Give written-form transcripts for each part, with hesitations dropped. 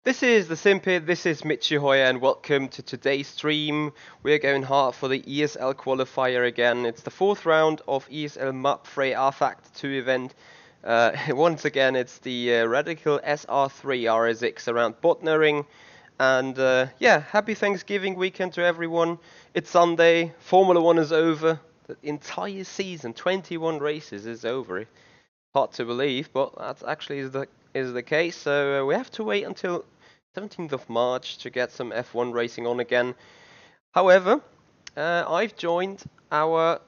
This is the Simpit, this is Michi and welcome to today's stream. We're going hard for the ESL qualifier again. It's the fourth round of ESL MAPFRE rFactor 2 event. Once again, it's the Radical RS3 RSX around Botnairing. And yeah, happy Thanksgiving weekend to everyone. It's Sunday, Formula 1 is over. The entire season, 21 races, is over. Hard to believe, but that actually is the case. So we have to wait until 17th of March to get some F1 racing on again. However, I've joined our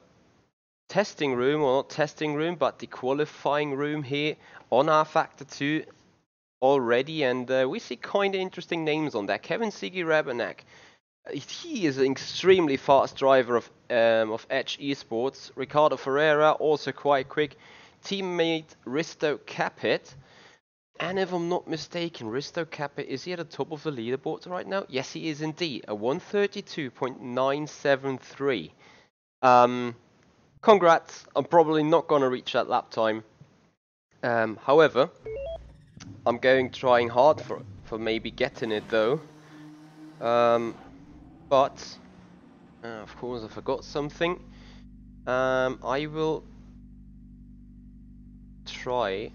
testing room, or not testing room, but the qualifying room here on rFactor 2 already, and we see kind of interesting names on there. Kevin Sigi-Rabanek. He is an extremely fast driver of Edge Esports. Ricardo Ferreira, also quite quick. Teammate Risto Capit. And if I'm not mistaken, Risto Capit, is he at the top of the leaderboard right now? Yes, he is indeed. A 132.973. Congrats. I'm probably not going to reach that lap time. However, I'm trying hard for maybe getting it though. But, of course I forgot something. I will try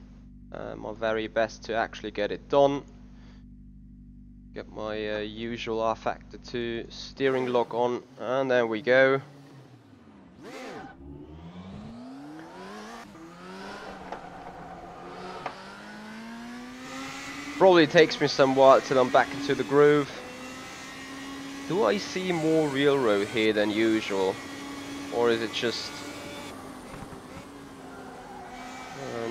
my very best to actually get it done. Get my usual rFactor 2 steering lock on, and there we go. Probably takes me some while till I'm back into the groove. Do I see more railroad here than usual? Or is it just...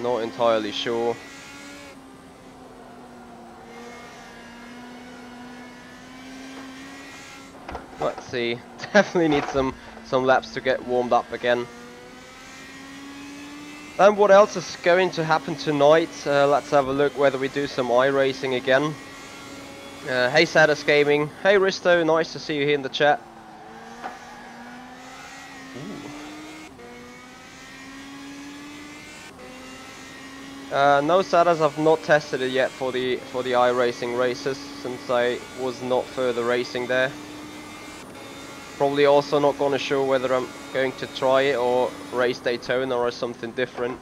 not entirely sure. Let's see. Definitely need some laps to get warmed up again. And what else is going to happen tonight? Let's have a look whether we do some iRacing again. Hey Sadus Gaming. Hey Risto, nice to see you here in the chat. No Sadus, I've not tested it yet for the iRacing races, since I was not further racing there. Probably also not gonna show whether I'm going to try it or race Daytona or something different.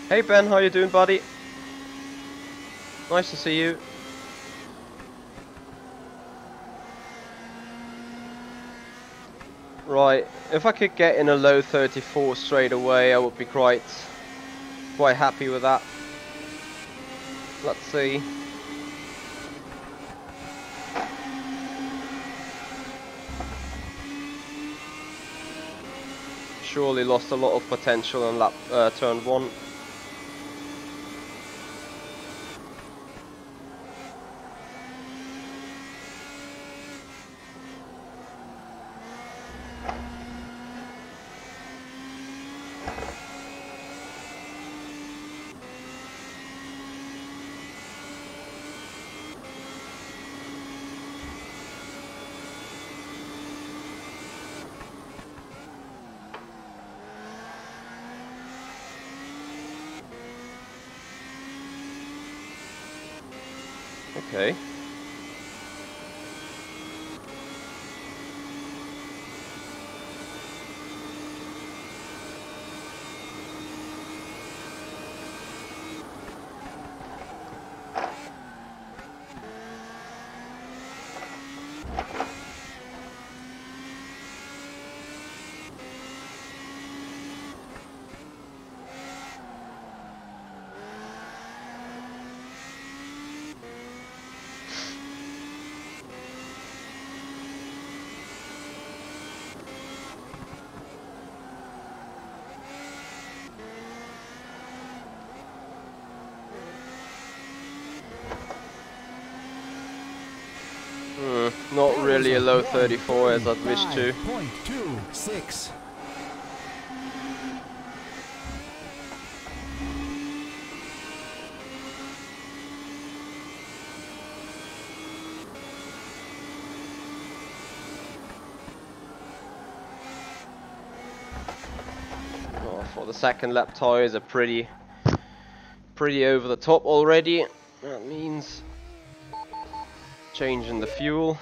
Hey Ben, how you doing, buddy? Nice to see you. Right, if I could get in a low 34 straight away, I would be quite happy with that. Let's see. Surely lost a lot of potential in turn 1. Okay. Not really a low 34 as I'd wish to. 5.26. Well, for the second lap tires are pretty over the top already. That means changing the fuel.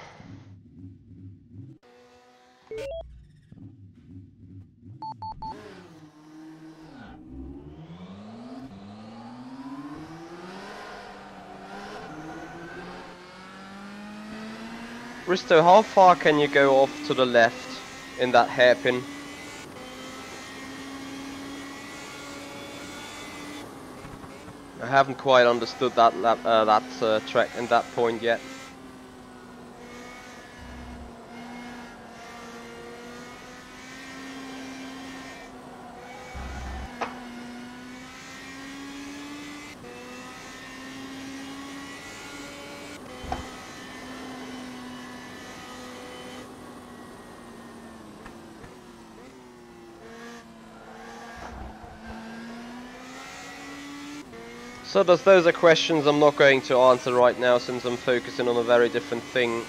Risto, how far can you go off to the left in that hairpin? I haven't quite understood that track and that point yet. So those are questions I'm not going to answer right now, since I'm focusing on a very different thing.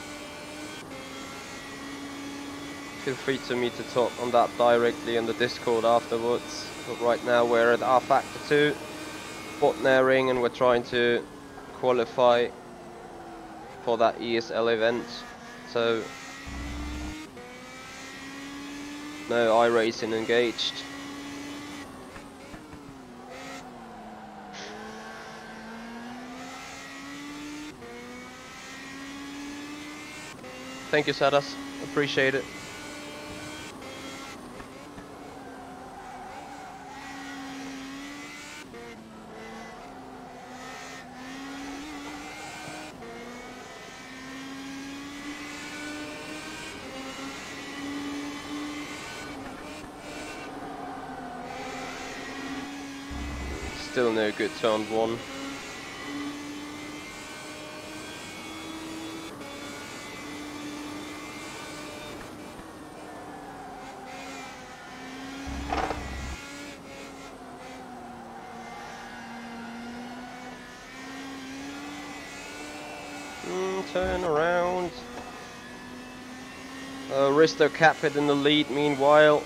Feel free to me to talk on that directly in the Discord afterwards. But right now we're at rFactor 2, Botnairing, and we're trying to qualify for that ESL event. So no iRacing engaged. Thank you, Sadas. Appreciate it. Still no good turn one. Turn around. Risto Capit in the lead meanwhile.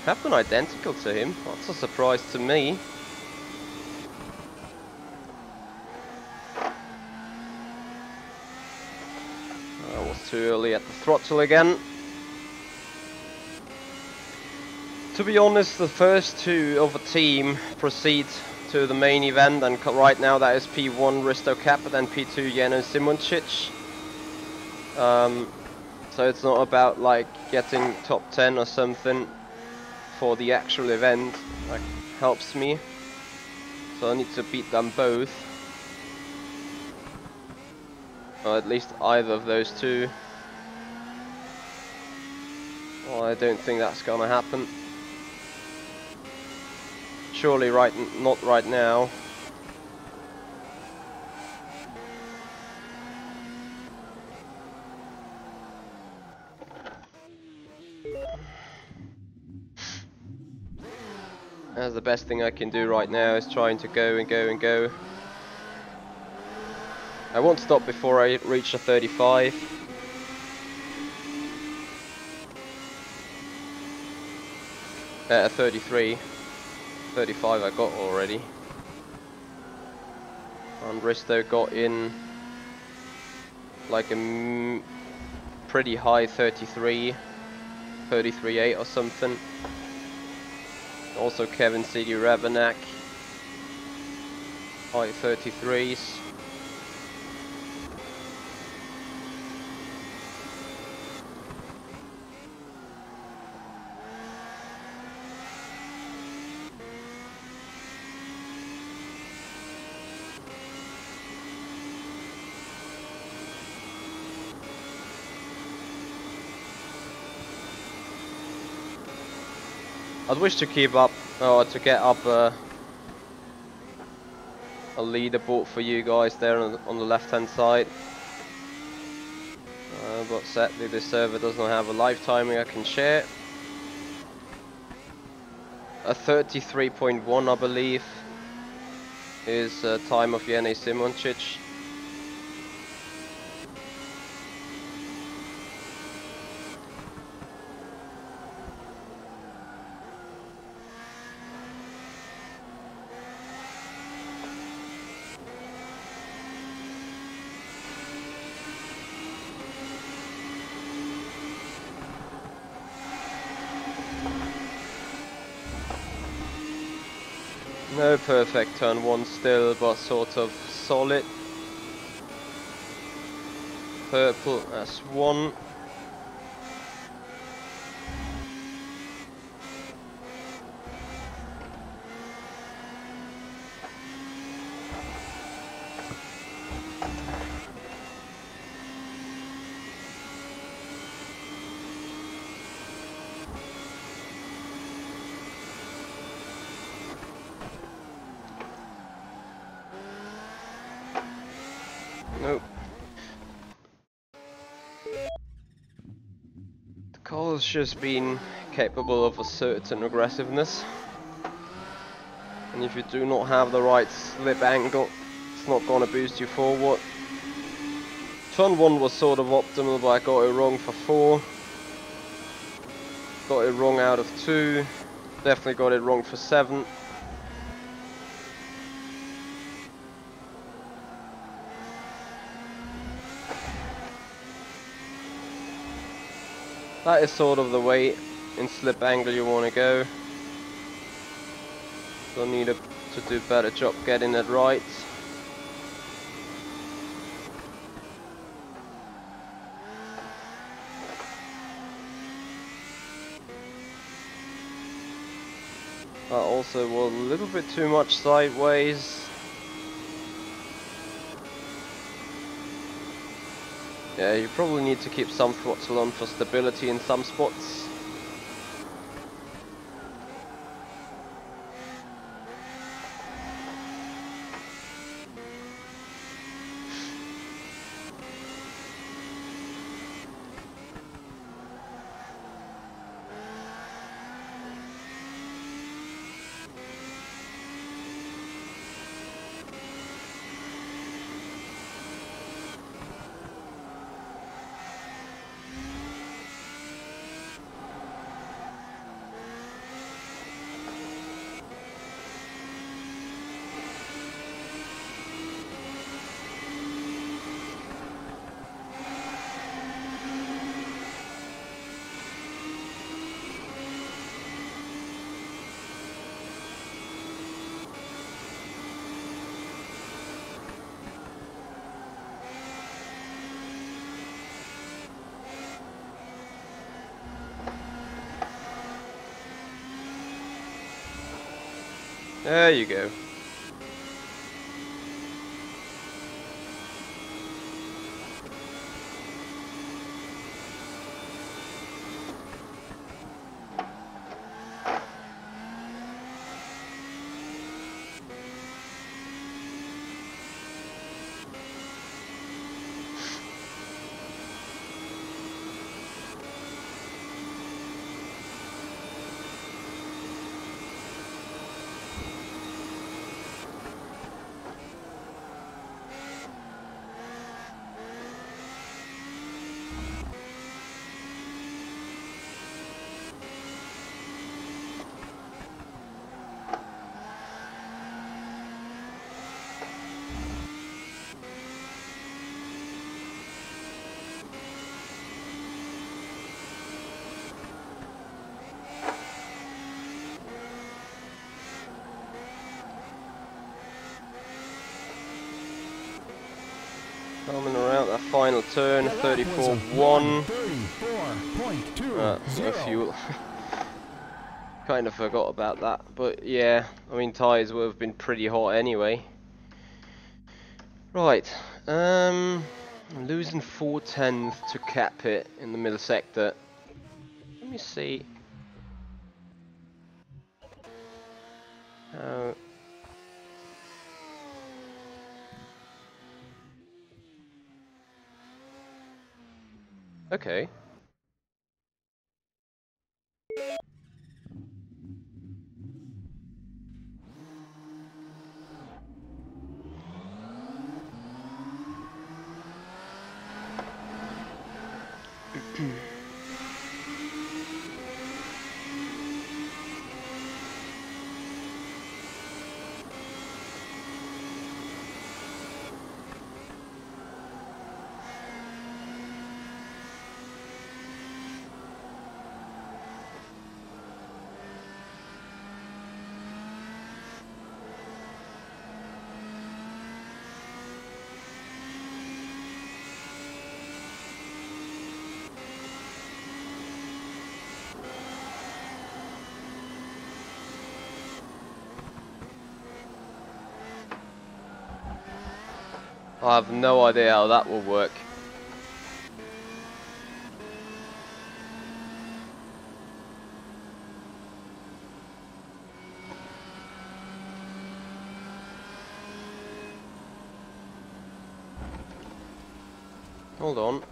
Have been identical to him. That's a surprise to me. I was too early at the throttle again. To be honest, the first two of a team proceed to the main event, and right now that is P1 Risto Capit and P2 Jeno Simoncic. So it's not about like getting top 10 or something for the actual event. That helps me. So I need to beat them both. Or at least either of those two. Well, I don't think that's gonna happen. Surely not right now. That's the best thing I can do right now, is trying to go and go and go. I won't stop before I reach the 35. At 33. 35 I got already. And Risto got in like a pretty high 33, 33.8 or something. Also Kevin C.D. Rabenak, high 33s. I'd wish to keep up, or to get up a leaderboard for you guys there on the left hand side. But sadly this server does not have a live timing I can share. A 33.1 I believe is time of Jene Simoncic. No perfect turn one still, but sort of solid. Purple as one. Nope. The car's just been capable of a certain aggressiveness. And if you do not have the right slip angle, it's not gonna boost you forward. Turn 1 was sort of optimal, but I got it wrong for 4. Got it wrong out of 2. Definitely got it wrong for 7. That is sort of the way in slip angle you want to go. So need to do a better job getting it right. That also was a little bit too much sideways. Yeah, you probably need to keep some throttle on for stability in some spots. There you go. Coming around that final turn, 34.1. 34.20. No fuel. Kind of forgot about that, but yeah, I mean tyres would have been pretty hot anyway. Right, I'm losing 4/10 to cap it in the middle sector. Let me see. Okay. I have no idea how that will work. Hold on.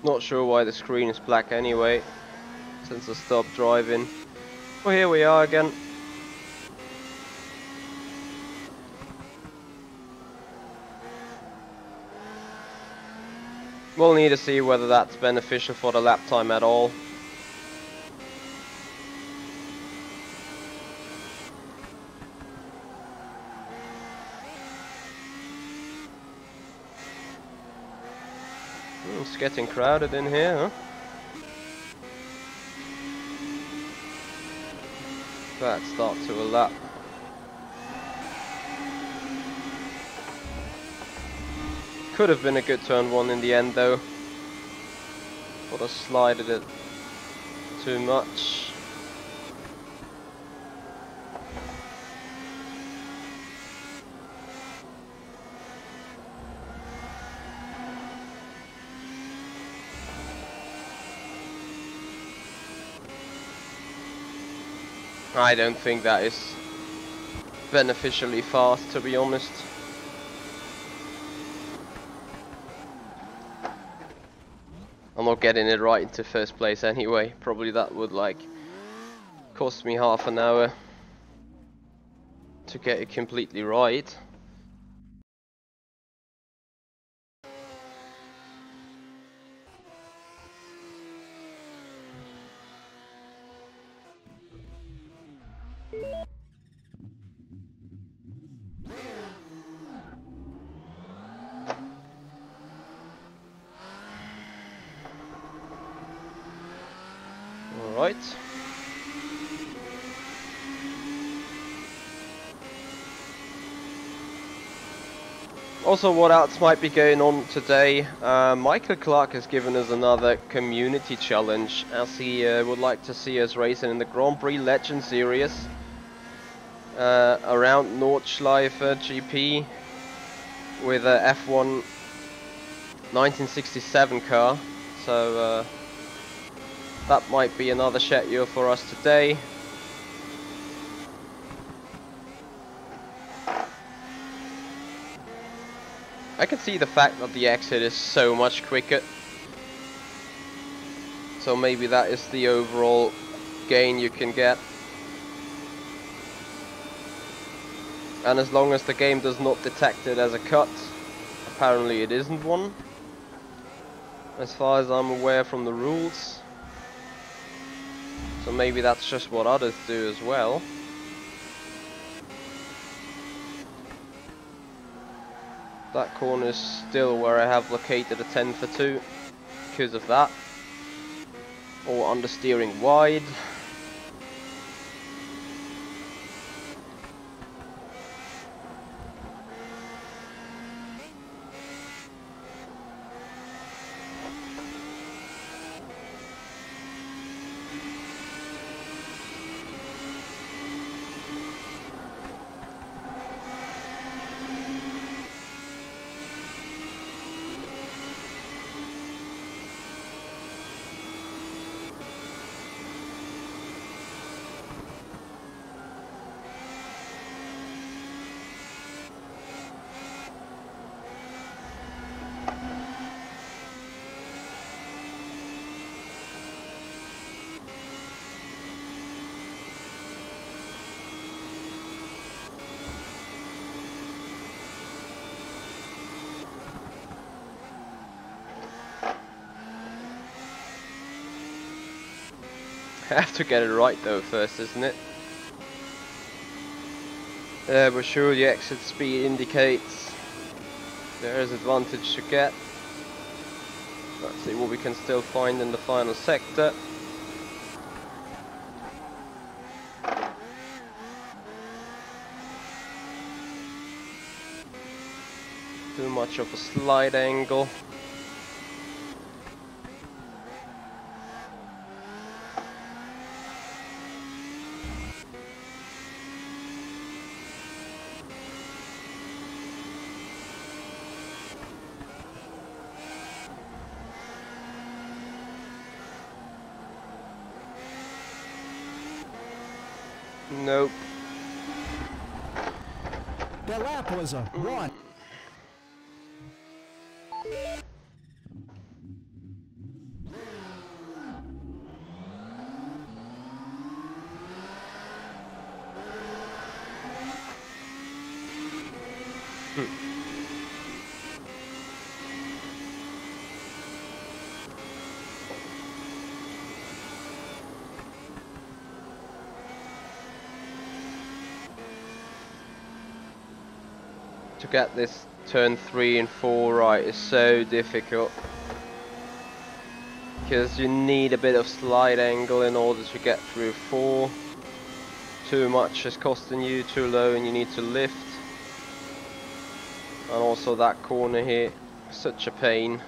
Not sure why the screen is black anyway, since I stopped driving. Well, here we are again. We'll need to see whether that's beneficial for the lap time at all. It's getting crowded in here, huh? Bad start to a lap. Could have been a good turn one in the end though. But I slided it too much. I don't think that is beneficially fast, to be honest. I'm not getting it right into first place anyway. Probably that would like cost me half an hour to get it completely right. Alright. Also, what else might be going on today? Michael Clark has given us another community challenge, as he would like to see us racing in the Grand Prix Legend Series around Nordschleife GP with a F1 1967 car. So that might be another schedule for us today. I can see the fact that the exit is so much quicker. So maybe that is the overall gain you can get. And as long as the game does not detect it as a cut, apparently it isn't one, as far as I'm aware from the rules. So maybe that's just what others do as well. That corner is still where I have located a 10 for 2 because of that. Or understeering wide. I have to get it right though first, isn't it? We're sure the exit speed indicates there is advantage to get. Let's see what we can still find in the final sector. Too much of a slide angle. Nope. The lap was a 1. To get this turn 3 and 4 right is so difficult, because you need a bit of slide angle in order to get through 4. Too much is costing you, too low and you need to lift. And also that corner here, such a pain.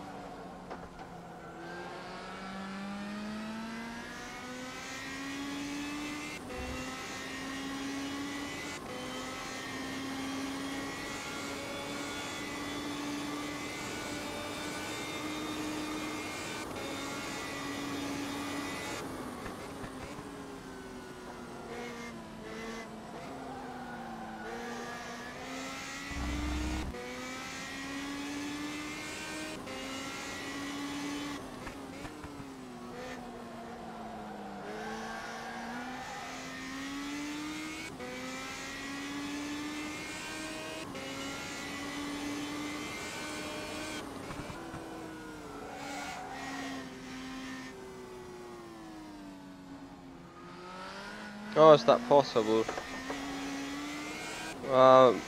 Oh, is that possible?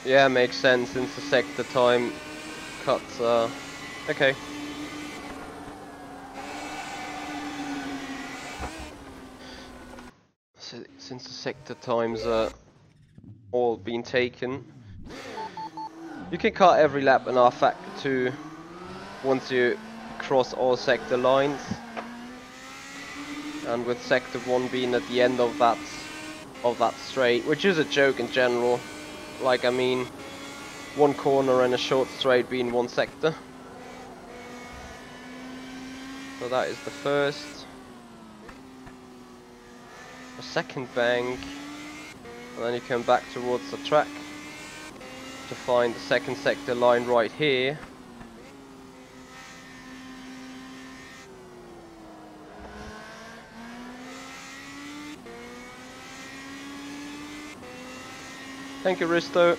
Yeah, makes sense since the sector time cuts are... okay. So, since the sector times are all been taken, you can cut every lap in rFactor 2 once you cross all sector lines. And with sector 1 being at the end of that straight, which is a joke in general. Like, I mean, one corner and a short straight being one sector. So that is the first. A second bank. And then you come back towards the track to find the second sector line right here. Thank you, Risto.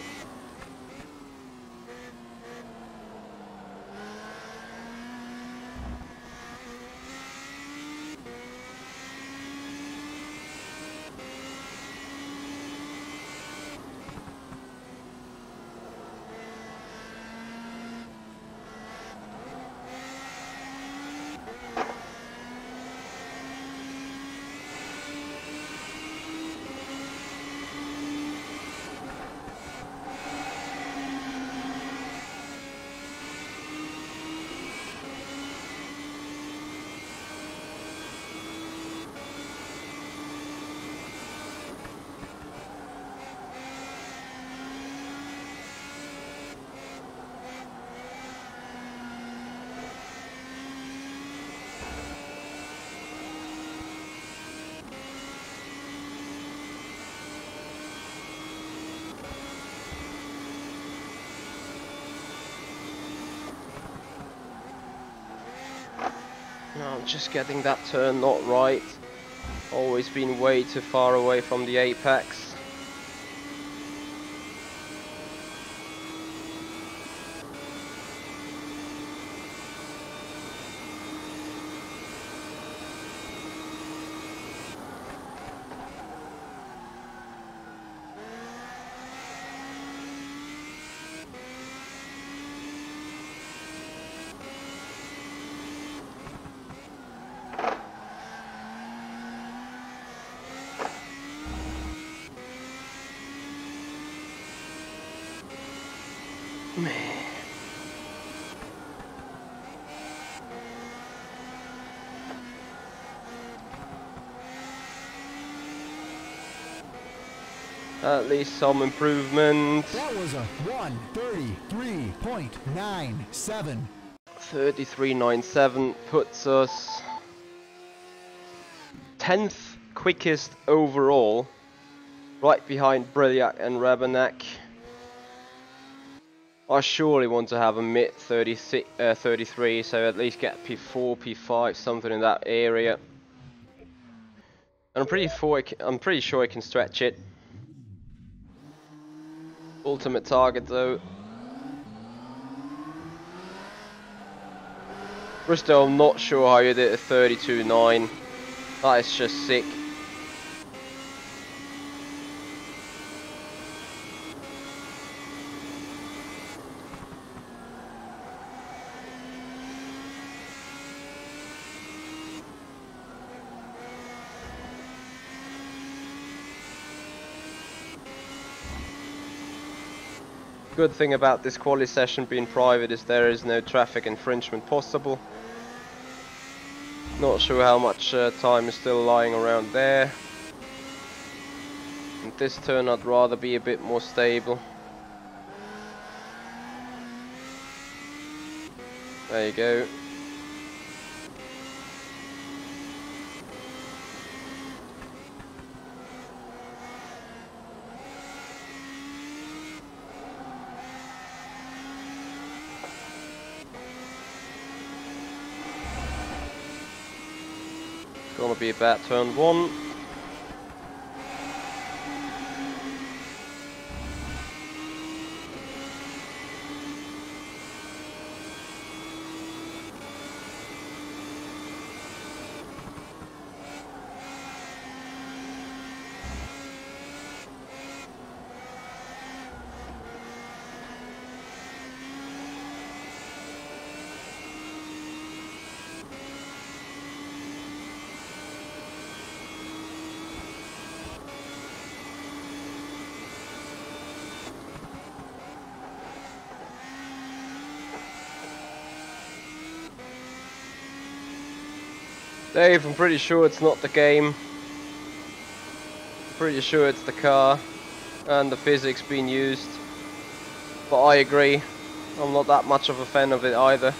No, I'm just getting that turn not right. Always been way too far away from the apex. Man. At least some improvement. That was a 1:33.97. 33.97 puts us 10th quickest overall, right behind Brilliac and Rabanak. I surely want to have a mid 33, so at least get P4, P5, something in that area. And I'm pretty sure I can stretch it. Ultimate target though. Bristow, I'm not sure how you did a 32.9. That is just sick. Good thing about this quali session being private is there is no traffic infringement possible. Not sure how much time is still lying around there. And this turn I'd rather be a bit more stable. There you go. Gonna be about turn 1. Dave, I'm pretty sure it's not the game. Pretty sure it's the car and the physics being used. But I agree, I'm not that much of a fan of it either.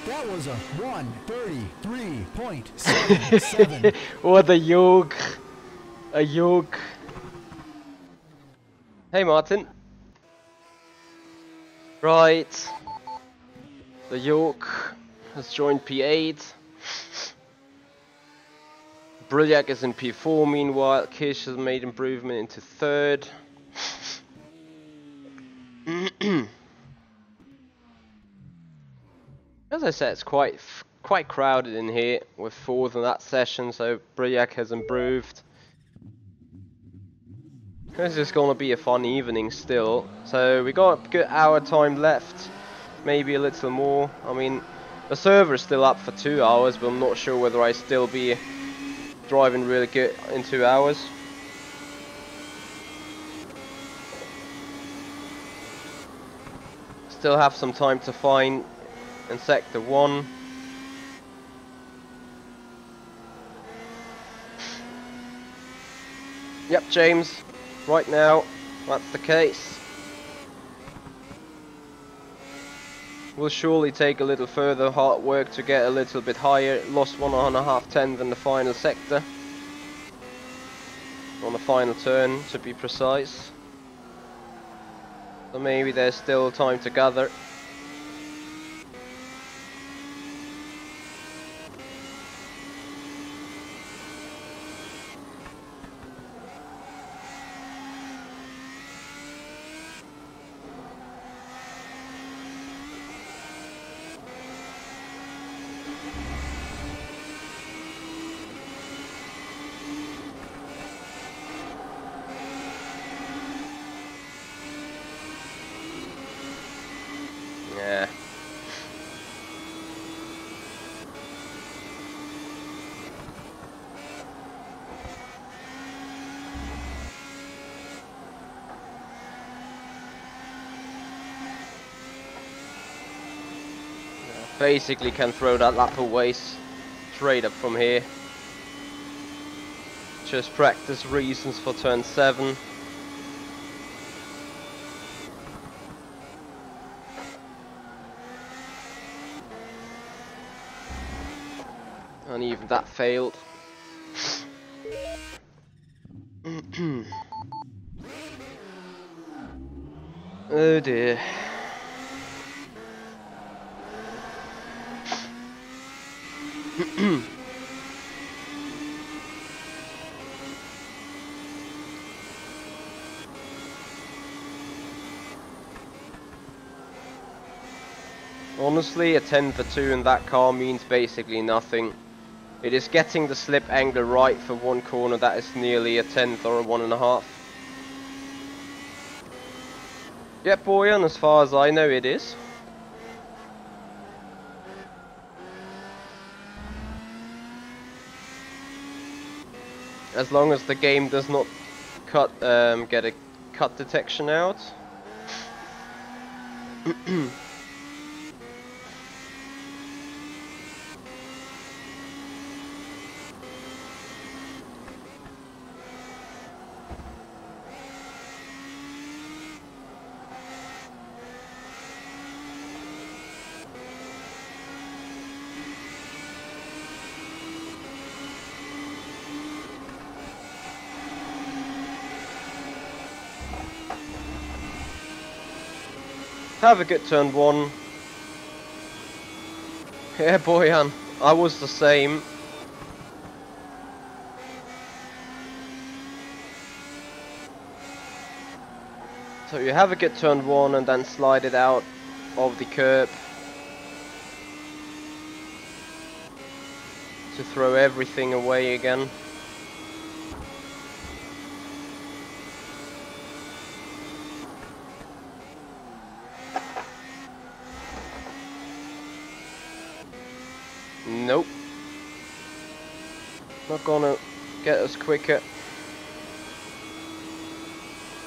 That was a 1:33.77. What a yoke. A yoke. Hey Martin. Right. The yoke has joined P8. Brilliac is in P4 meanwhile. Kish has made improvement into 3rd. As I said, it's quite crowded in here with 4th in that session, so Brilliac has improved. This is gonna be a fun evening still. So we got a good hour time left, maybe a little more. I mean, the server's still up for 2 hours, but I'm not sure whether I still be driving really good in 2 hours. Still have some time to find in sector 1. Yep, James, right now that's the case. Will surely take a little further hard work to get a little bit higher. Lost 1.5 tenths in the final sector. On the final turn, to be precise. So maybe there's still time to gather. Basically can throw that lap away straight up from here. Just practice reasons for turn 7. And even that failed. Oh dear. Honestly, a 10 for 2 in that car means basically nothing. It is getting the slip angle right for one corner that is nearly a 10th or a 1.5. Yep, Boyan, as far as I know it is. As long as the game does not get a cut detection out. Have a good turn 1. Yeah, Boyan, I was the same. So you have a good turn 1 and then slide it out of the curb to throw everything away again. Nope. Not gonna get us quicker.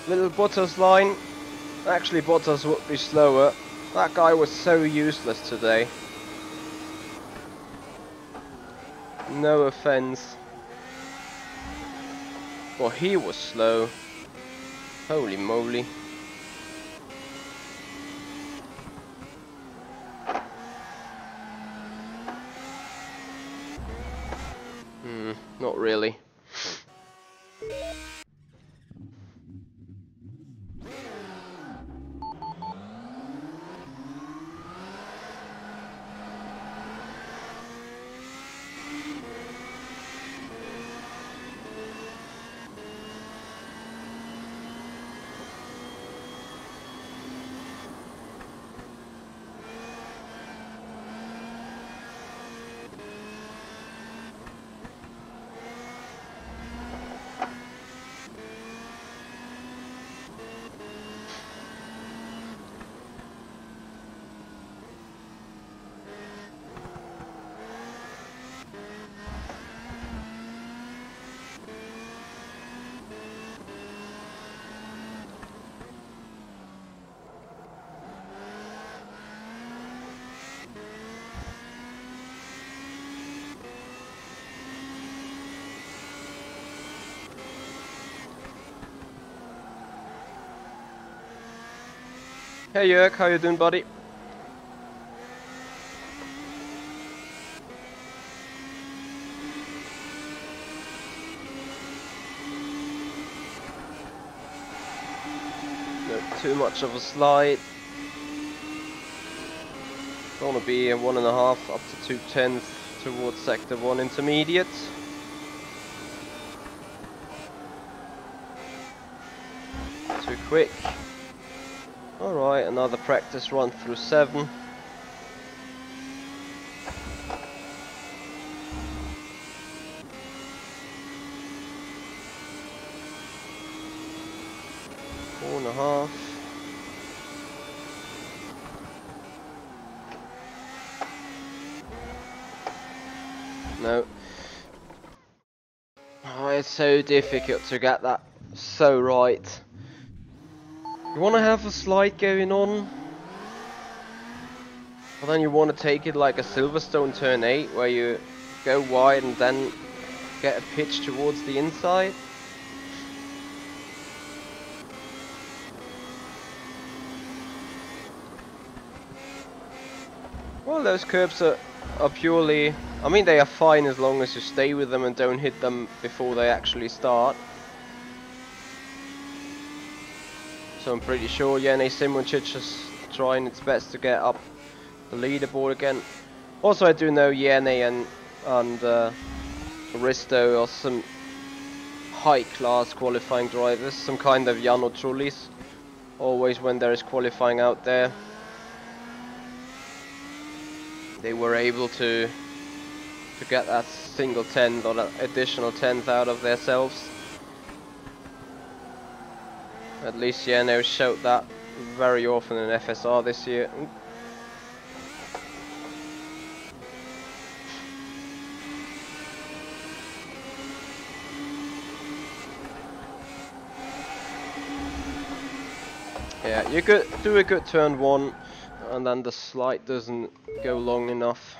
Little Bottas line. Actually, Bottas would be slower. That guy was so useless today. No offense. Well, he was slow. Holy moly. Not really. Hey Jörg, how you doing, buddy? Not too much of a slide. Gonna be a 1.5 up to 2/10 towards sector 1 intermediate. Too quick. Alright, another practice run through 7. Four and a half. No. Oh, it's so difficult to get that so right. You wanna have a slide going on? But then you want to take it like a Silverstone turn 8, where you go wide and then get a pitch towards the inside. Well, those curbs are purely, I mean, they are fine as long as you stay with them and don't hit them before they actually start. So I'm pretty sure Jene Simracing is trying its best to get up the leaderboard again. Also, I do know Jene and Risto are some high-class qualifying drivers, some kind of Jan or Trullis, always when there is qualifying out there. They were able to get that single 10th or that additional 10th out of themselves. At least Jene showed that very often in FSR this year. Yeah, you could do a good turn 1 and then the slide doesn't go long enough.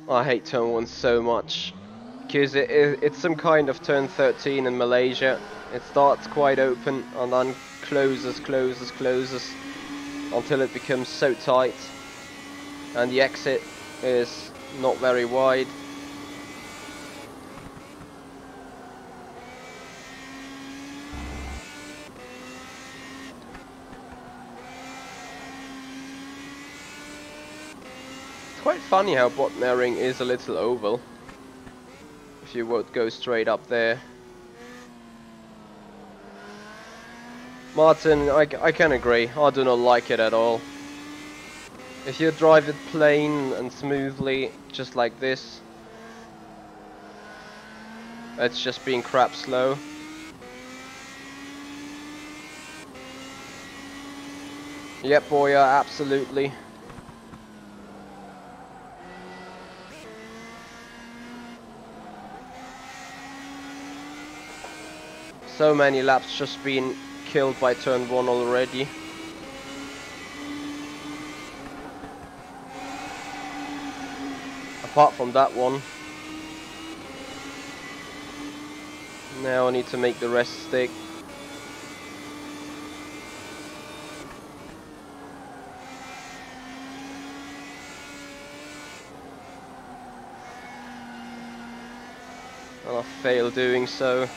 I hate turn 1 so much, because it's some kind of turn 13 in Malaysia. It starts quite open and then closes until it becomes so tight, and the exit is not very wide. Quite funny how Botnairing is a little oval, if you would go straight up there. Martin, I can agree, I do not like it at all. If you drive it plain and smoothly, just like this, it's just being crap slow. Yep, boy, absolutely. So many laps just been killed by turn 1 already. Apart from that one. Now I need to make the rest stick. And I fail doing so.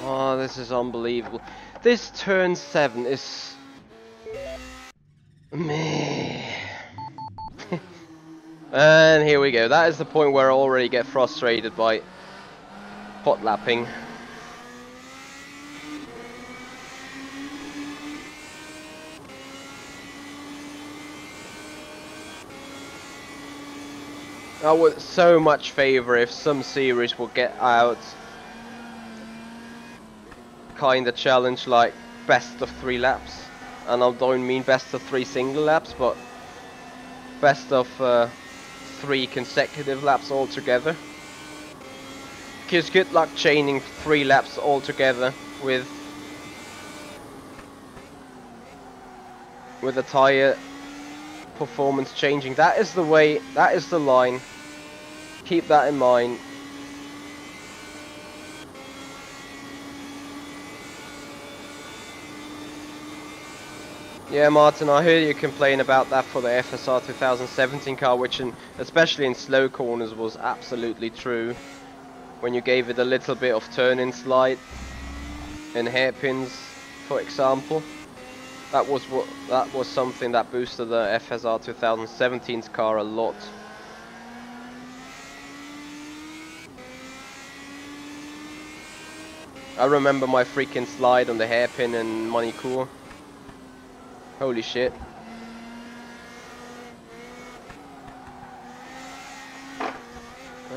Oh, this is unbelievable. This turn 7 is... meh. And here we go. That is the point where I already get frustrated by hotlapping. I would so much favor if some series would get out kind of challenge like best of 3 laps, and I don't mean best of 3 single laps, but best of 3 consecutive laps altogether. Because good luck chaining 3 laps altogether with a tire performance changing. That is the way, that is the line. Keep that in mind. Yeah, Martin, I heard you complain about that for the FSR 2017 car, which especially in slow corners was absolutely true. When you gave it a little bit of turn-in slide in hairpins, for example, that was something that boosted the FSR 2017's car a lot. I remember my freaking slide on the hairpin in Manicourt. Holy shit.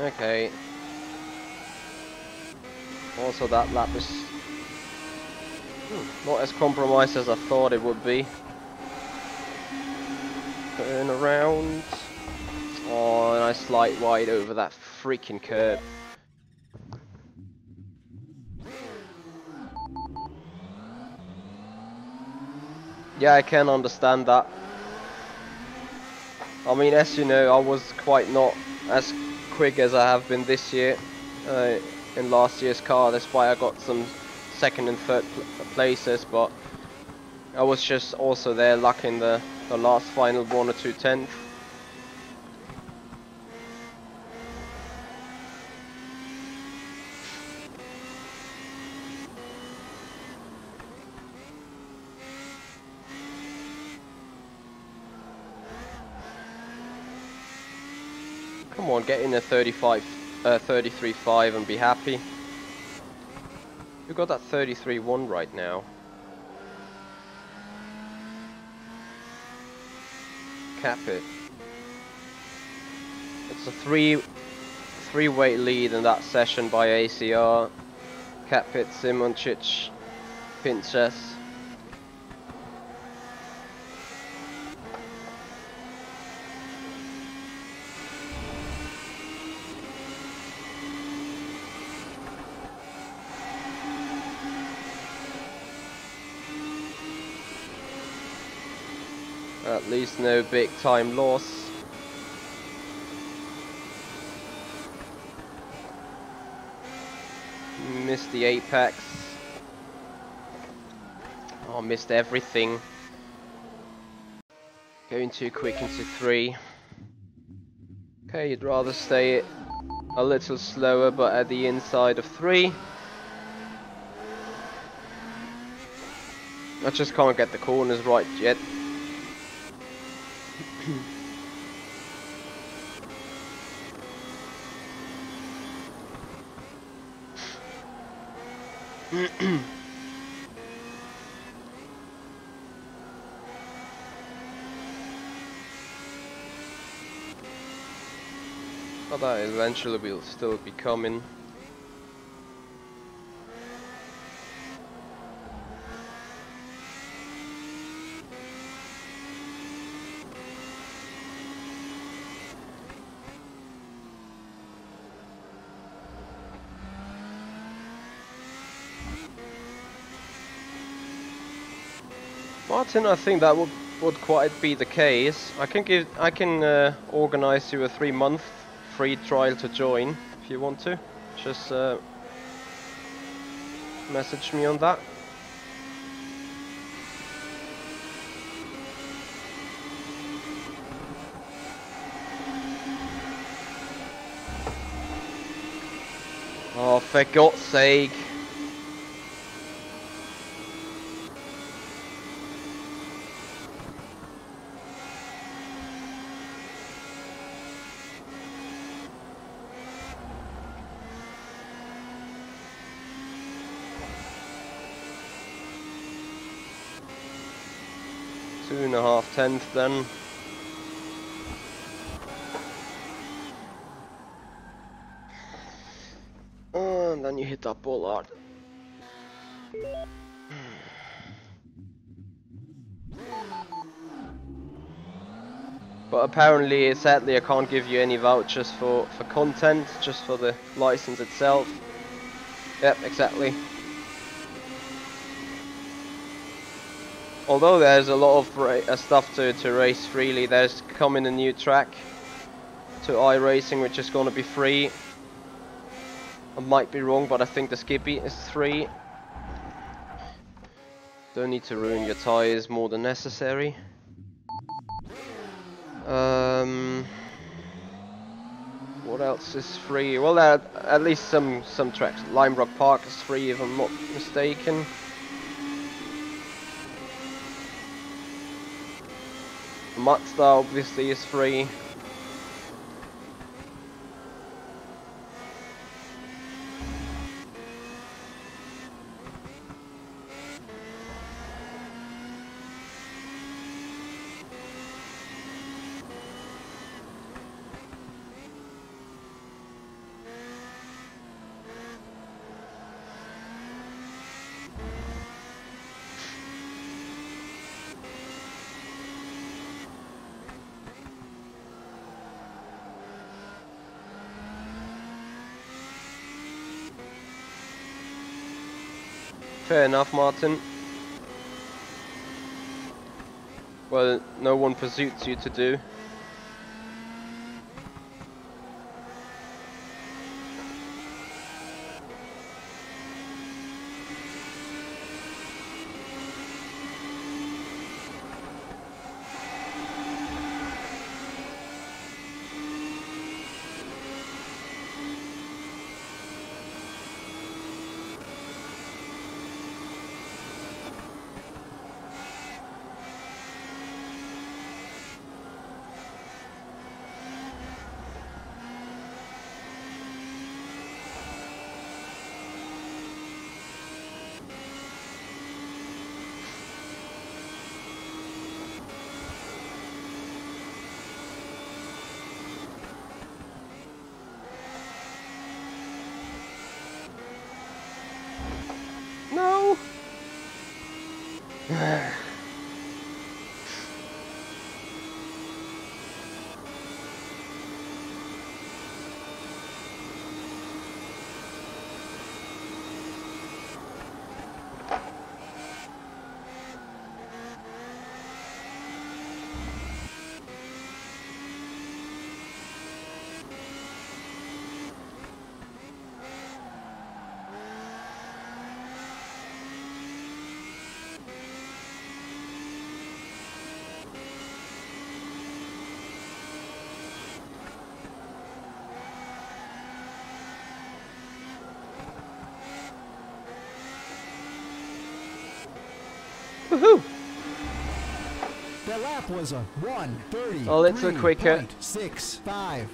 Okay. Also that lap is Not as compromised as I thought it would be. Turn around. Oh, and I slide wide over that freaking curb. Yeah, I can understand that. I mean, as you know, I was quite not as quick as I have been this year in last year's car, despite I got some second and third places, but I was just also there luck in the last final 1 or 2 tenths. Come on, get in a 33.5 and be happy. You got that 33.1 right now. Cap it. It's a three-way lead in that session by ACR. Cap it, Simoncic, Pinches. At least no big time loss. Missed the apex. Oh, missed everything. Going too quick into 3. Okay, you'd rather stay a little slower but at the inside of 3. I just can't get the corners right yet. But that eventually will still be coming. Martin, I think that would quite be the case. I can organize you a 3-month free trial to join if you want to. Just message me on that. Oh, for God's sake. Two and a half tenths then. Oh, and then you hit that ball hard. But apparently, sadly, I can't give you any vouchers for content, just for the license itself. Yep, exactly. Although there's a lot of stuff to race freely, there's coming a new track to iRacing which is gonna be free. I might be wrong, but I think the Skippy is free. Don't need to ruin your tyres more than necessary. What else is free? Well, at least some tracks. Lime Rock Park is free if I'm not mistaken. Mazda obviously is free. Fair enough, Martin. Well, no one pursues you to do. No! Woohoo! The lap was a 1:30. Oh, it's a quicker. 65.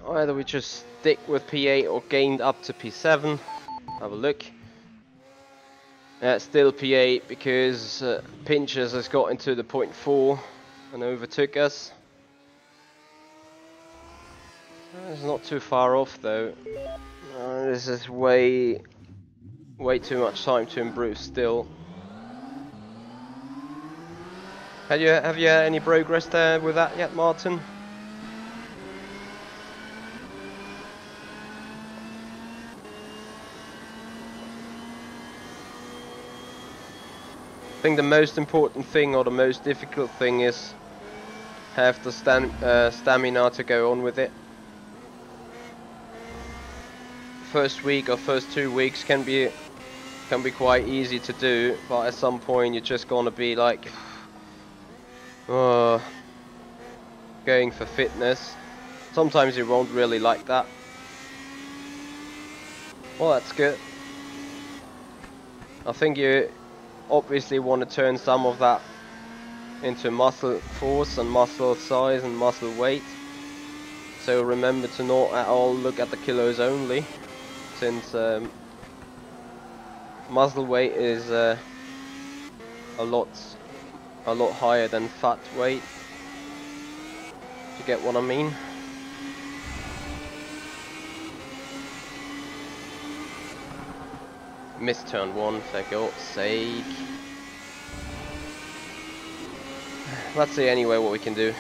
Either we just stick with P8 or gained up to P7. Have a look. Still P8 because Pinchers has got into the 0.4 and overtook us. It's not too far off though. This is way too much time to improve still. Have you had any progress there with that yet, Martin? I think the most important thing or the most difficult thing is have the stamina to go on with it. First week or first 2 weeks can be quite easy to do, but at some point you're just gonna be like going for fitness. Sometimes you won't really like that. Well, that's good. I think you obviously want to turn some of that into muscle force and muscle size and muscle weight. So remember to not at all look at the kilos only, since muscle weight is a lot higher than fat weight. If you get what I mean. Missed turn 1 for God's sake. Let's see anyway what we can do.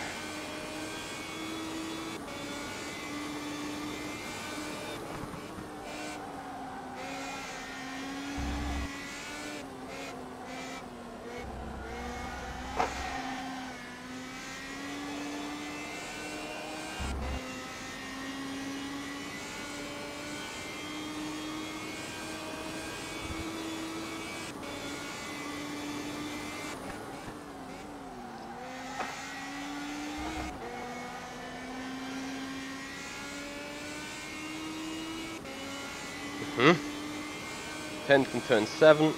Penton turn 7.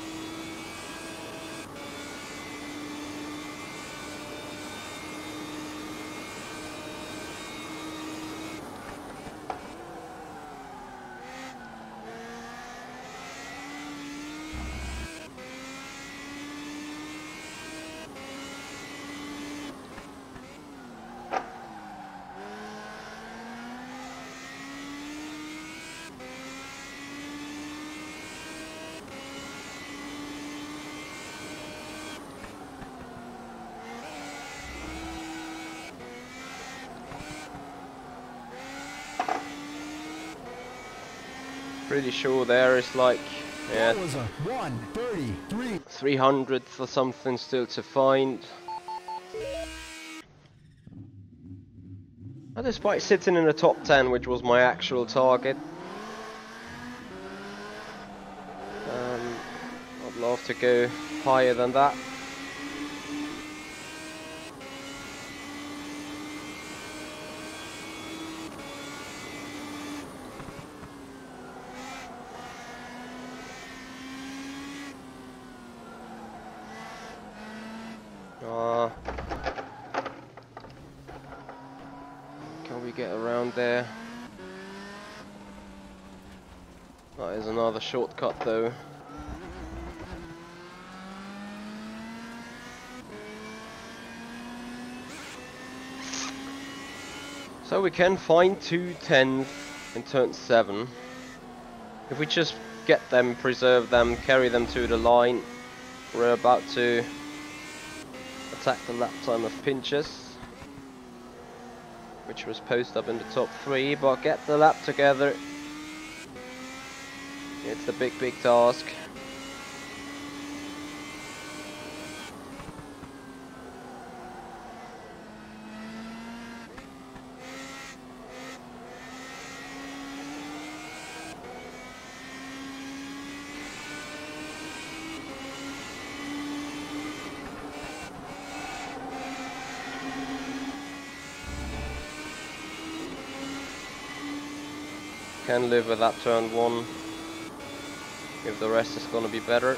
Pretty sure there is like Yeah. That was a 1:33. 300th or something still to find. And despite sitting in the top 10, which was my actual target, I'd love to go higher than that. Can we get around there? That is another shortcut though. So we can find 210s in turn 7. If we just get them, preserve them, carry them to the line, we're about to attack the lap time of Pinches, which was posted up in the top 3, but get the lap together. It's the big task. Can live with that turn 1, if the rest is gonna be better.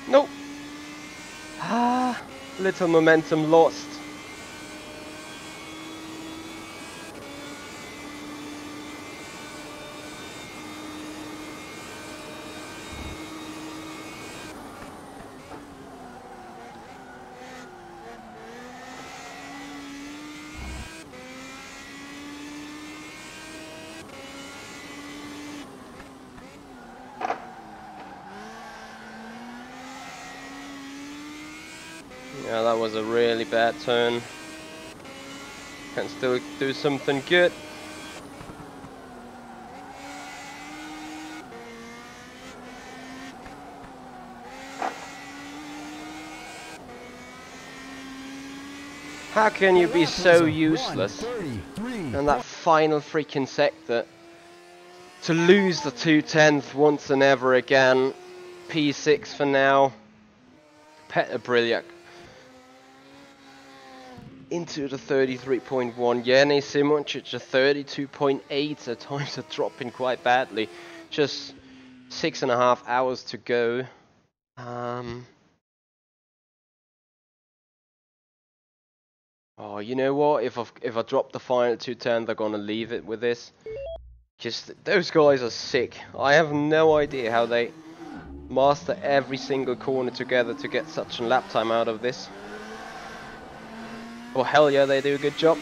Nope. Little momentum lost. Yeah, that was a really bad turn. Can still do something good. How can you be so useless in that final freaking sector to lose the 210th once and ever again? P6 for now. Brilliant. Into the 33.1. Jenny Simončić a 32.8. At times are dropping quite badly. Just 6.5 hours to go. Oh, you know what? If I drop the final 210, they're gonna leave it with this. Just those guys are sick. I have no idea how they master every single corner together to get such a lap time out of this. Well, hell yeah, they do a good job.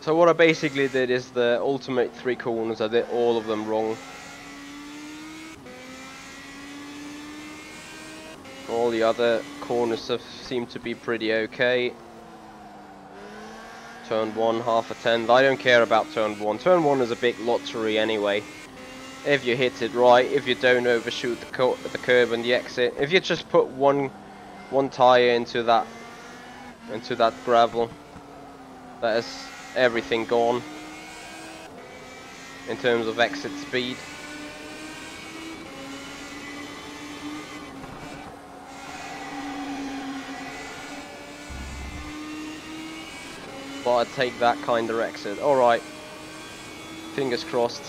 So what I basically did is the ultimate 3 corners, I did all of them wrong. All the other corners have seemed to be pretty okay. Turn 1, half a 10th. I don't care about turn 1. Turn 1 is a big lottery anyway. If you hit it right, if you don't overshoot the curb and the exit, if you just put one tire into that gravel, that is everything gone in terms of exit speed. thought I'd take that kind of exit. Alright. Fingers crossed.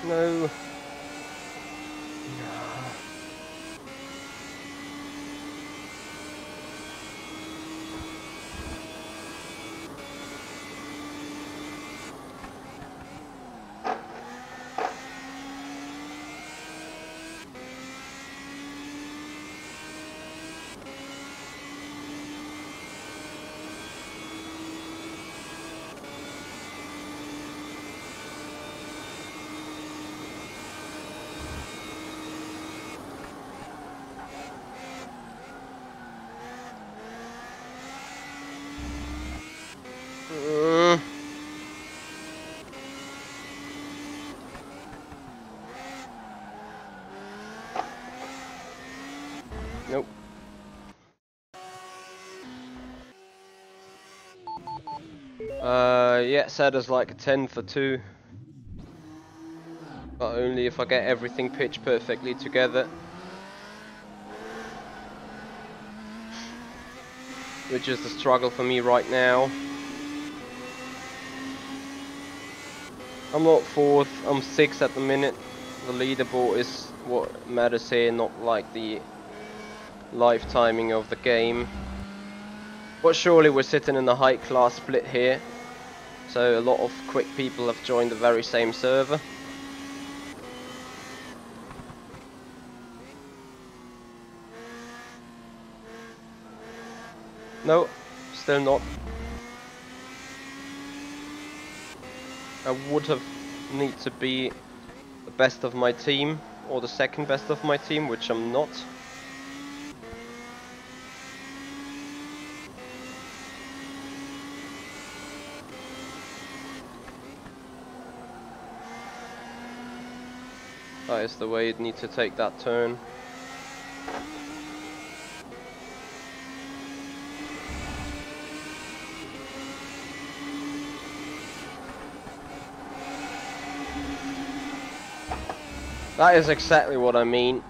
No. Nope. Yeah, said as like a 10 for 2. But only if I get everything pitch perfectly together. Which is the struggle for me right now. I'm not 4th, I'm 6th at the minute. The leaderboard is what matters here, not like the live timing of the game. But surely we're sitting in a high class split here. So a lot of quick people have joined the very same server. No, still not. I would have need to be the best of my team, or the second best of my team, which I'm not. That is the way you'd need to take that turn. That is exactly what I mean.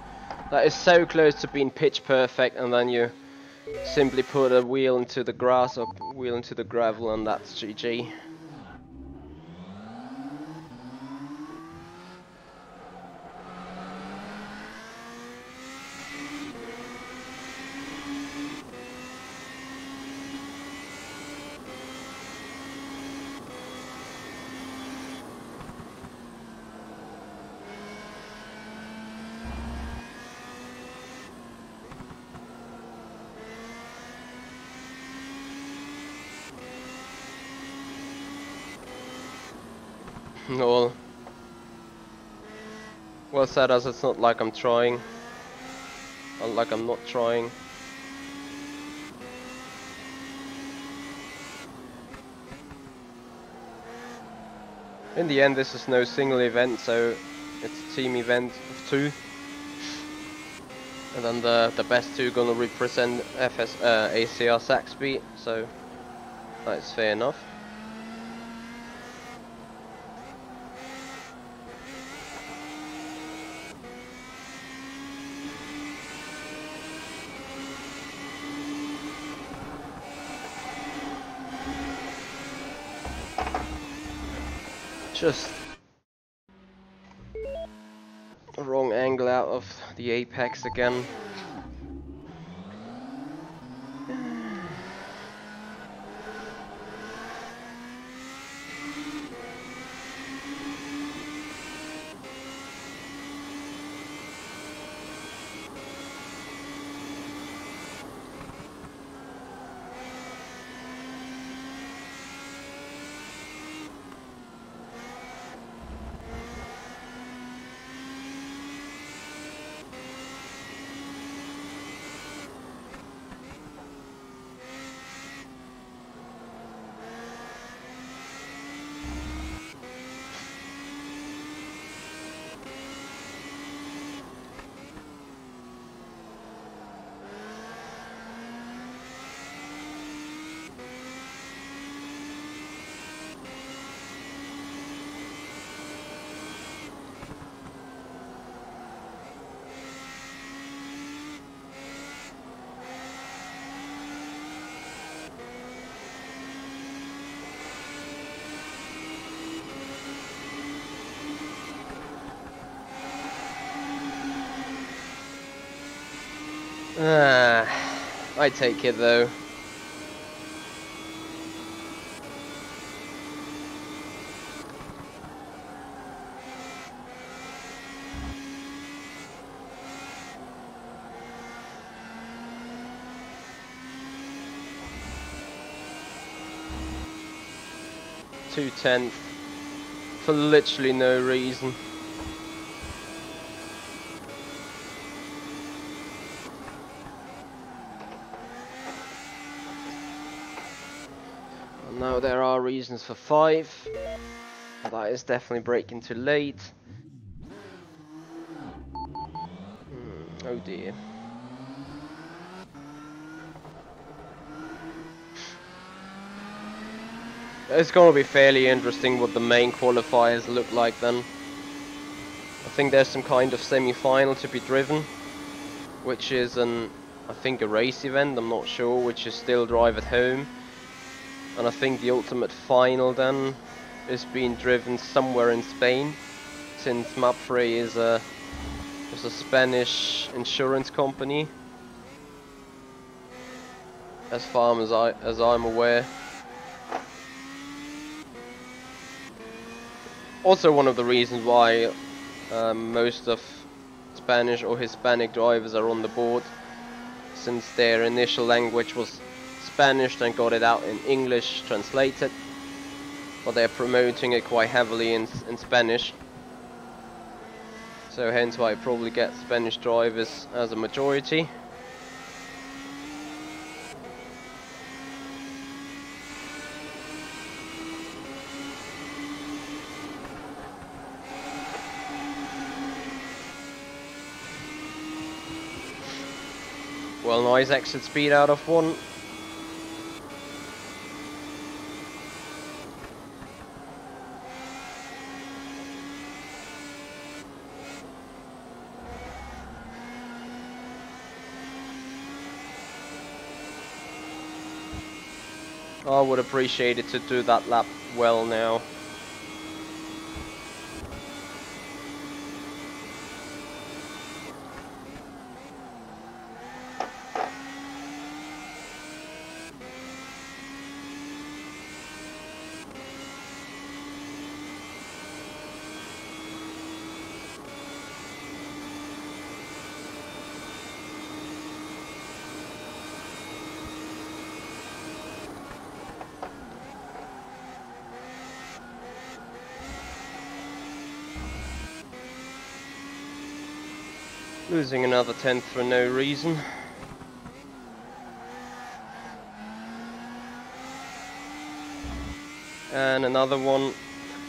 That is so close to being pitch perfect, and then you simply put a wheel into the grass or wheel into the gravel, and that's GG. No. Well said, as it's not like I'm trying. Not like I'm not trying. In the end, this is no single event, so it's a team event of 2. And then the best 2 gonna represent ACR Saxby, so that's fair enough. Just a wrong angle out of the apex again. I take it though. .2 for literally no reason. And now there are reasons for 5. That is definitely braking too late. Oh dear. It's going to be fairly interesting what the main qualifiers look like then. I think there's some kind of semi-final to be driven, which is I think a race event, I'm not sure, which is still drive at home. And I think the ultimate final then is being driven somewhere in Spain, since MAPFRE is a Spanish insurance company, as far as I'm aware. Also, one of the reasons why most of Spanish or Hispanic drivers are on the board, since their initial language was Spanish, then got it out in English translated, but they're promoting it quite heavily in Spanish. So hence why I probably get Spanish drivers as a majority. Well, nice exit speed out of 1. I would appreciate it to do that lap well now. Losing another 10th for no reason. And another one,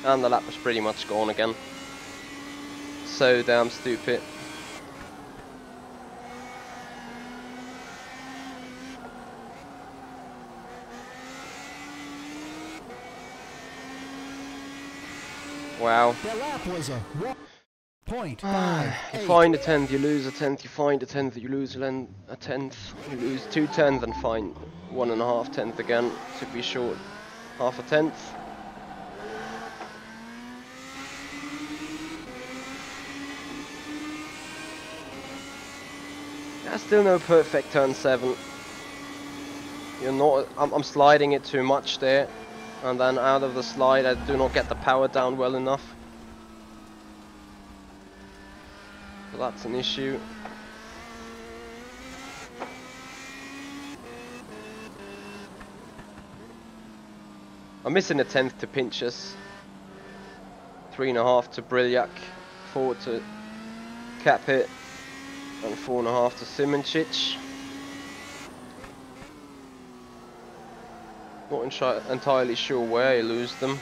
and the lap was pretty much gone again. So damn stupid. Wow. The lap was a 1.5. You find a 10th, you lose a 10th, you find a 10th, you lose a 10th, you lose 2 tenths and find 1.5 tenths again to be short half a tenth. There's still no perfect turn 7. You're not. I'm sliding it too much there, and then out of the slide I do not get the power down well enough. So that's an issue. I'm missing a 10th to Pinches, 3.5 to Brilliak, 4 to Capit, and 4.5 to Simracing. Not entirely sure where I lose them.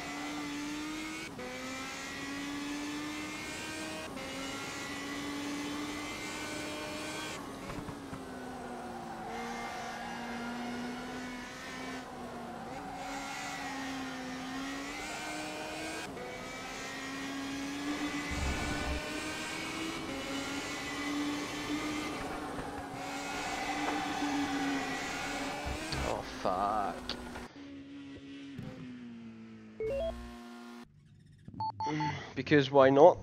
Oh fuck. Because why not?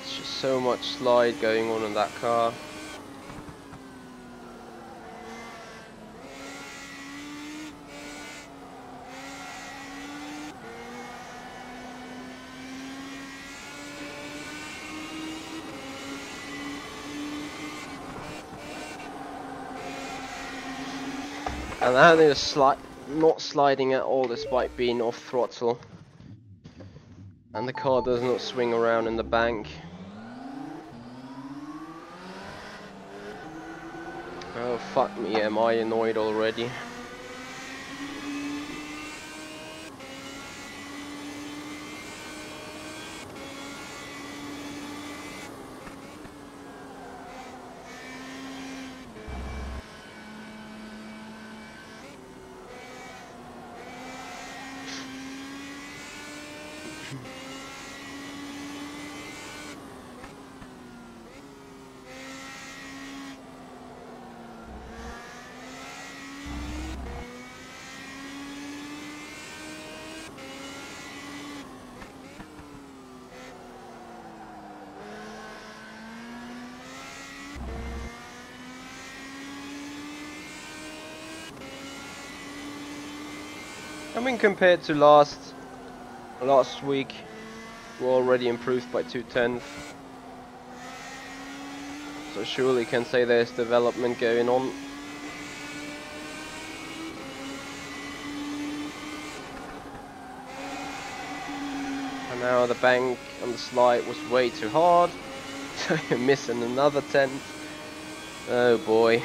It's just so much slide going on in that car. And that is not sliding at all despite being off throttle. And the car does not swing around in the bank. Oh fuck me, am I annoyed already? I mean, compared to last week, we're already improved by 2/10. So surely can say there's development going on. And now the bank on the slide was way too hard, so you're missing another 10th. Oh boy.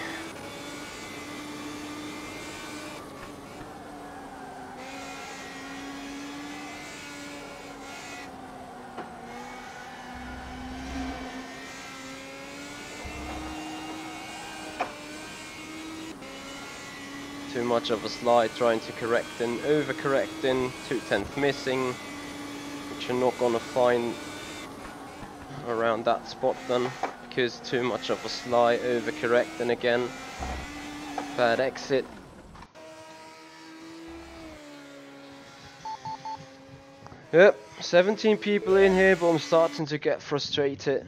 Too much of a slide, trying to correct and overcorrecting, 2/10 missing, which you're not gonna find around that spot then, because too much of a slide, overcorrecting again, bad exit. Yep, 17 people in here, but I'm starting to get frustrated.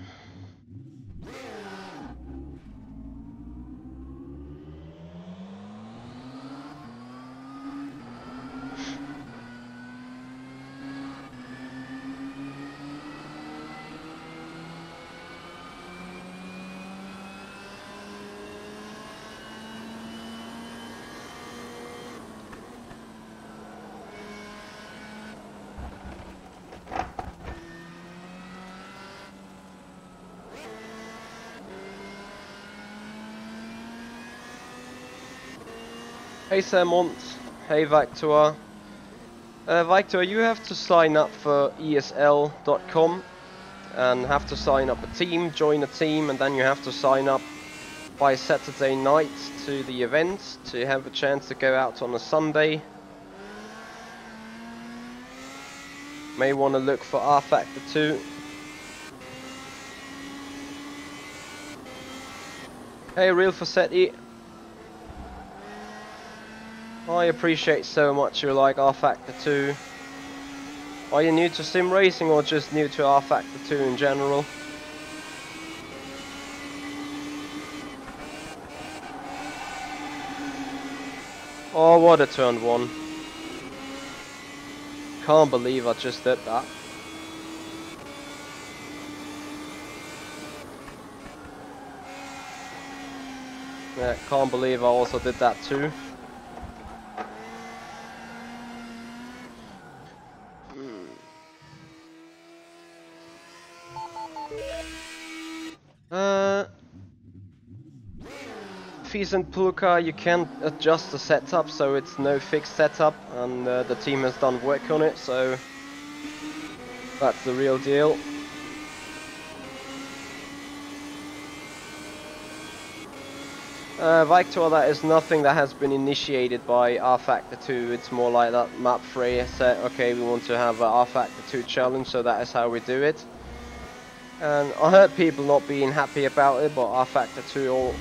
Hey Samont, hey Victor. Victor, you have to sign up for ESL.com and have to sign up a team, join a team, and then you have to sign up by Saturday night to the event to have a chance to go out on a Sunday. May want to look for rFactor 2. Hey Real Facetti. I appreciate so much you like rFactor 2. Are you new to Simracing or just new to rFactor 2 in general? Oh, what a turn one. Can't believe I just did that. Yeah, can't believe I also did that too. fees and Pulka, you can adjust the setup, so it's no fixed setup, and the team has done work on it, so that's the real deal. Victor, that is nothing that has been initiated by rFactor 2. It's more like that MAPFRE said, okay, we want to have a rFactor 2 challenge, so that is how we do it. And I heard people not being happy about it, but rFactor 2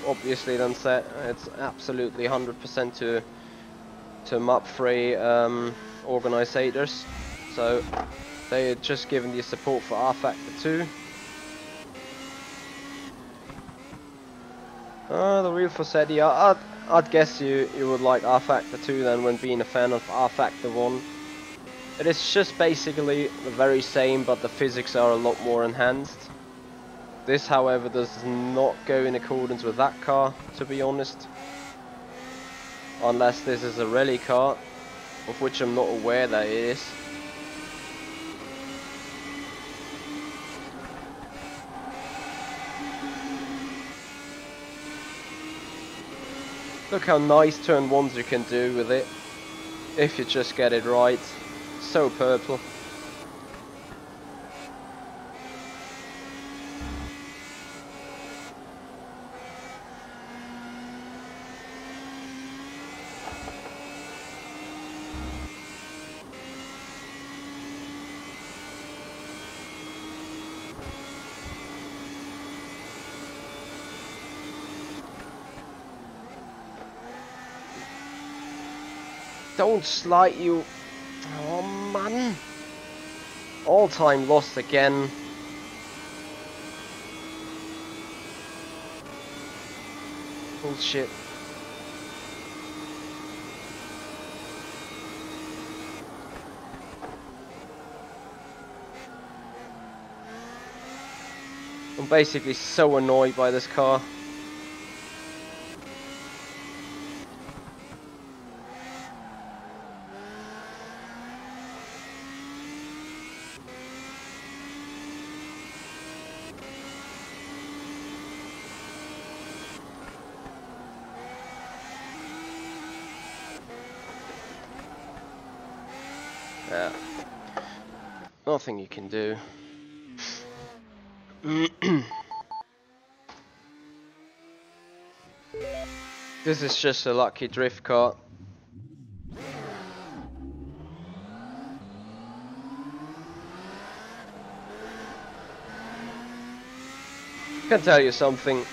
obviously then said it's absolutely 100% to MAPFRE organisators. So they are just giving the support for rFactor 2. The real Fossetti, I'd guess you would like rFactor 2 then when being a fan of rFactor 1. It is just basically the very same, but the physics are a lot more enhanced. This, however, does not go in accordance with that car, to be honest. Unless this is a rally car, of which I'm not aware that it is. Look how nice turn ones you can do with it, if you just get it right. So purple. Don't slide, you. Oh man. All time lost again. Bullshit. I'm basically so annoyed by this car. Yeah. Nothing you can do. This is just a lucky drift car. I can tell you something.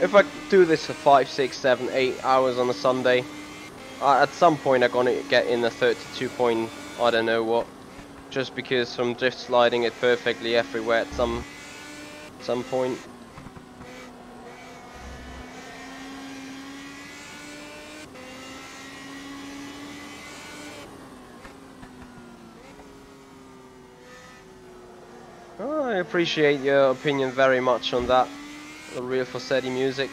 If I do this for 5, 6, 7, 8 hours on a Sunday, at some point I'm gonna get in a 32 point, I don't know what. Just because I'm drift sliding it perfectly everywhere at some point. Oh, I appreciate your opinion very much on that. The real Fossetti music.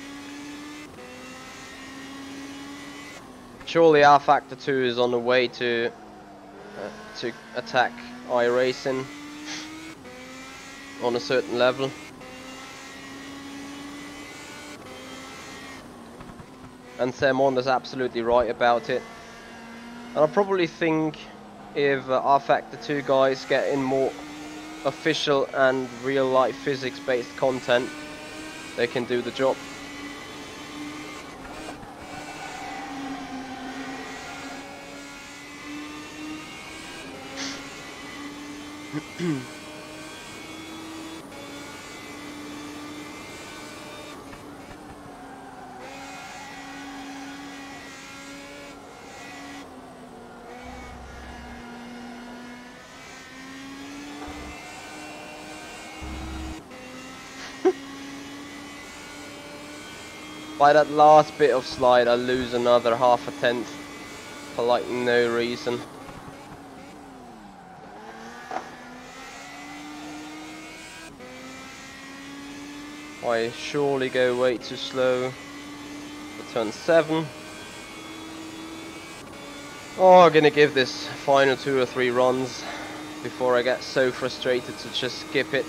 Surely rFactor 2 is on the way to attack iRacing on a certain level. And Sermon is absolutely right about it. And I probably think if rFactor 2 guys get in more official and real life physics based content, they can do the job. By that last bit of slide I lose another half a tenth for like no reason. I surely go way too slow for turn 7. Oh, I'm gonna give this final 2 or 3 runs before I get so frustrated to just skip it.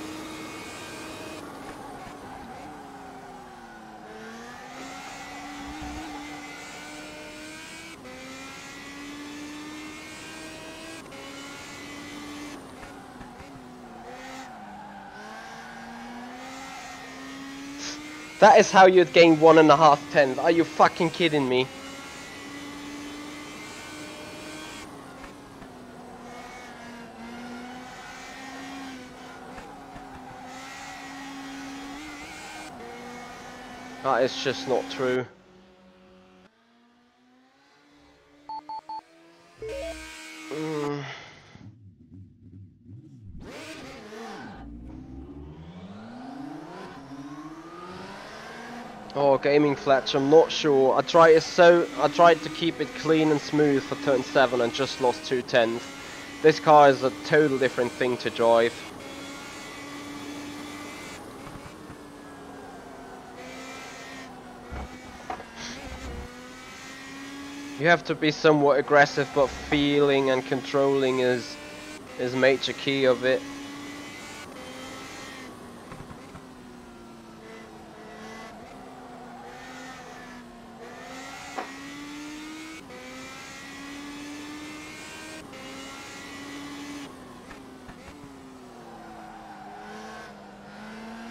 That is how you'd gain 1.5 tenths. Are you fucking kidding me? That is just not true. Oh, gaming Fletch, I'm not sure. I tried to keep it clean and smooth for turn 7 and just lost 2 tenths. This car is a total different thing to drive. You have to be somewhat aggressive, but feeling and controlling is major key of it.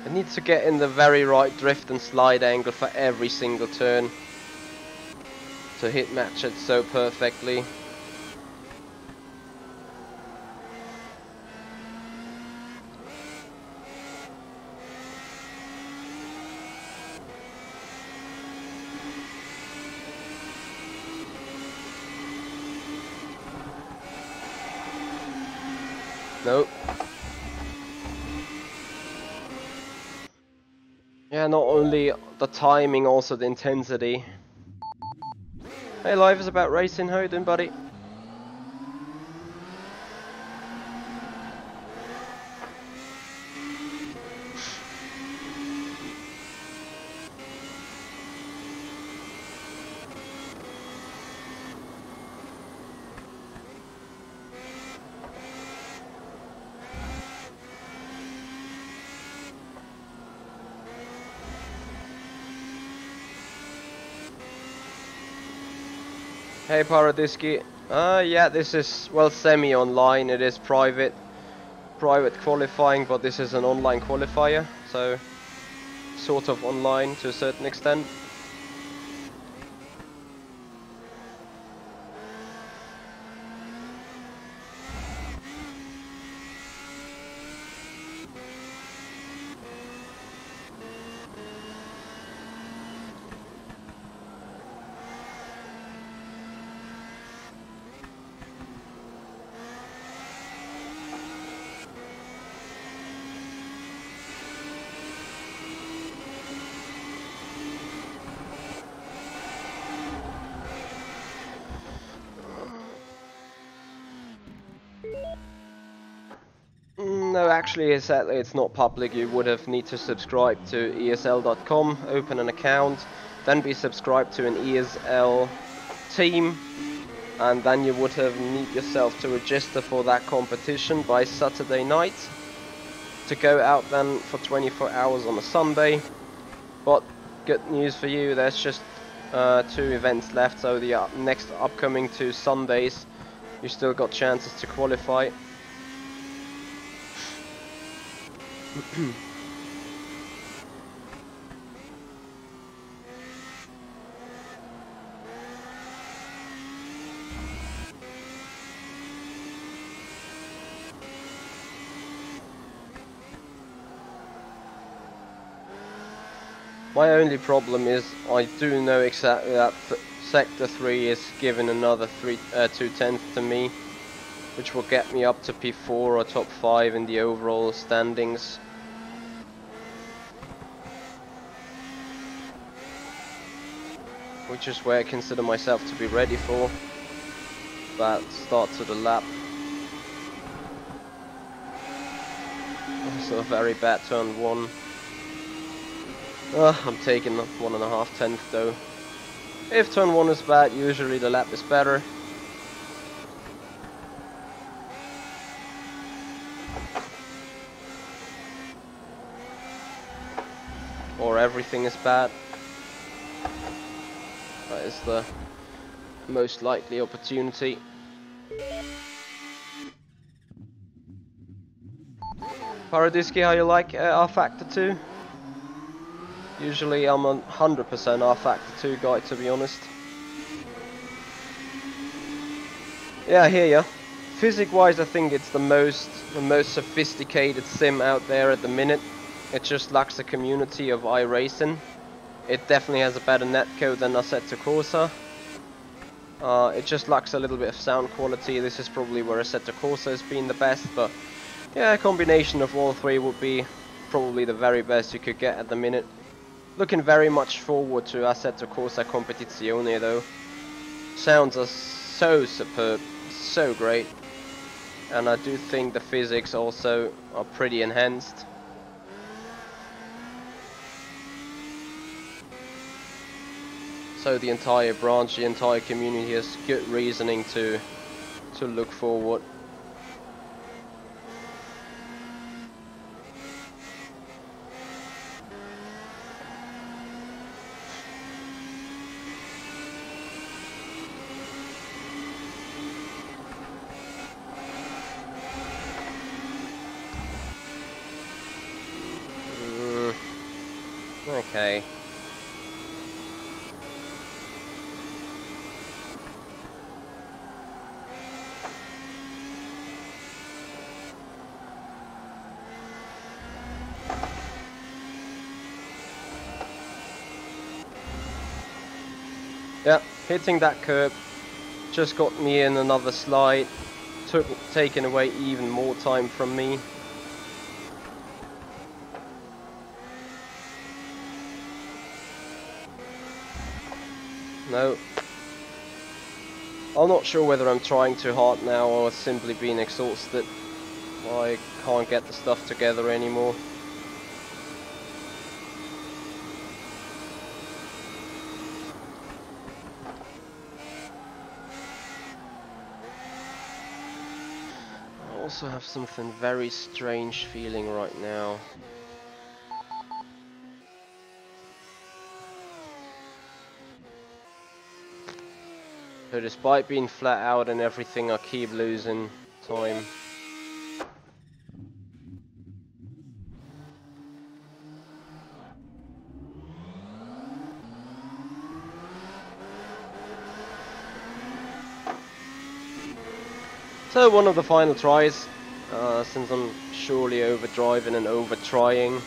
I need to get in the very right drift and slide angle for every single turn to hit match it so perfectly. Nope. Yeah, not only the timing, also the intensity. Hey, life is about racing. How you doing, buddy? Hey Paradiski, yeah, this is, well, semi-online. It is private qualifying, but this is an online qualifier, so sort of online to a certain extent. No, actually, sadly, it's not public. You would have need to subscribe to ESL.com, open an account, then be subscribed to an ESL team, and then you would have need yourself to register for that competition by Saturday night to go out then for 24 hours on a Sunday. But good news for you, there's just 2 events left, so the next upcoming 2 Sundays you still got chances to qualify. My only problem is I do know exactly that Sector 3 is giving another 2 tenths to me, which will get me up to P4 or top 5 in the overall standings. Which is where I consider myself to be ready for that start to the lap. Also a very bad turn 1. I'm taking 1.5 tenths though. If turn 1 is bad, usually the lap is better. Or everything is bad. That is the most likely opportunity. Paradiski, how you like rFactor 2? Usually I'm a 100% rFactor 2 guy, to be honest. Yeah, I hear ya. Physics-wise, I think it's the most sophisticated sim out there at the minute. It just lacks a community of iRacing. It definitely has a better netcode than Assetto Corsa. It just lacks a little bit of sound quality. This is probably where Assetto Corsa has been the best, but yeah, a combination of all three would be probably the very best you could get at the minute. Looking very much forward to Assetto Corsa Competizione though. Sounds are so superb, so great. And I do think the physics also are pretty enhanced. So the entire branch, the entire community has good reasoning to look forward. Okay. Yeah, hitting that curb just got me in another slide, taking away even more time from me. No. I'm not sure whether I'm trying too hard now or simply being exhausted. I can't get the stuff together anymore. I also have something very strange feeling right now. So despite being flat out and everything, I keep losing time. So one of the final tries, since I'm surely overdriving and over trying.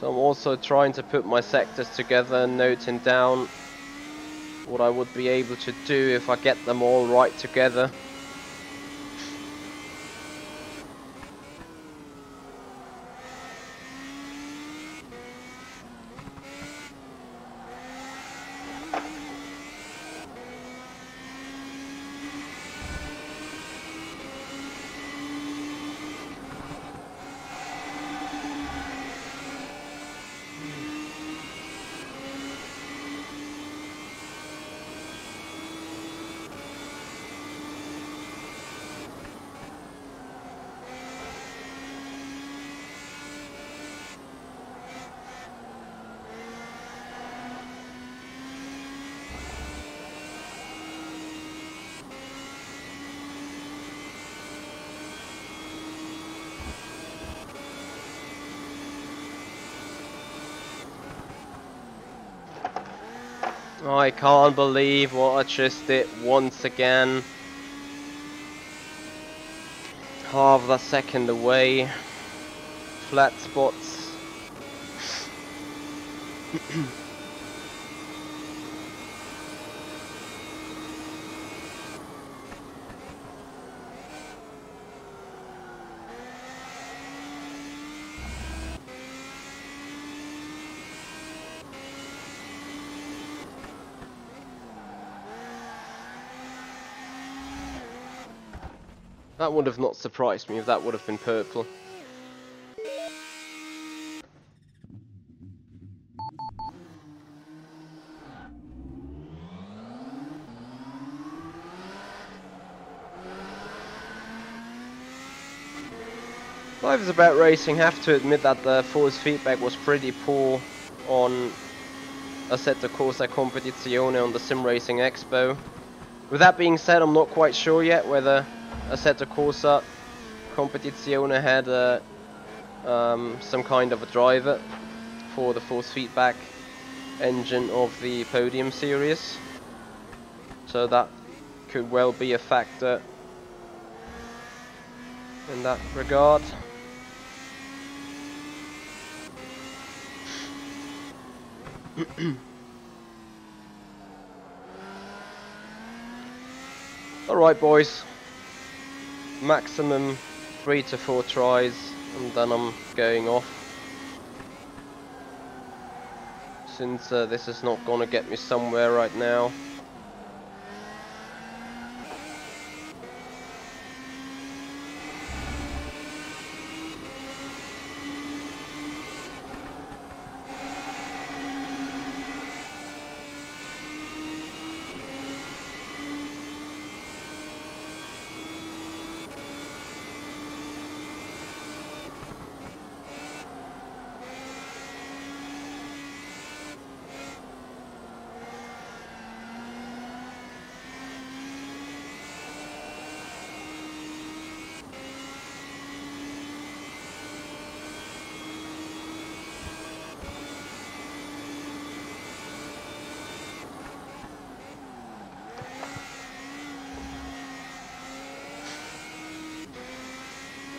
So I'm also trying to put my sectors together, noting down what I would be able to do if I get them all right together. I can't believe what I just did once again. Half a second away. Flat spots. That would have not surprised me if that would have been purple. Life is about racing. Have to admit that the force feedback was pretty poor on Assetto Corsa Competizione on the Simracing Expo. With that being said, I'm not quite sure yet whether Assetto Corsa Competizione had some kind of a driver for the force feedback engine of the podium series, so that could well be a factor in that regard. Alright boys, maximum 3 to 4 tries and then I'm going off, since this is not gonna get me somewhere right now.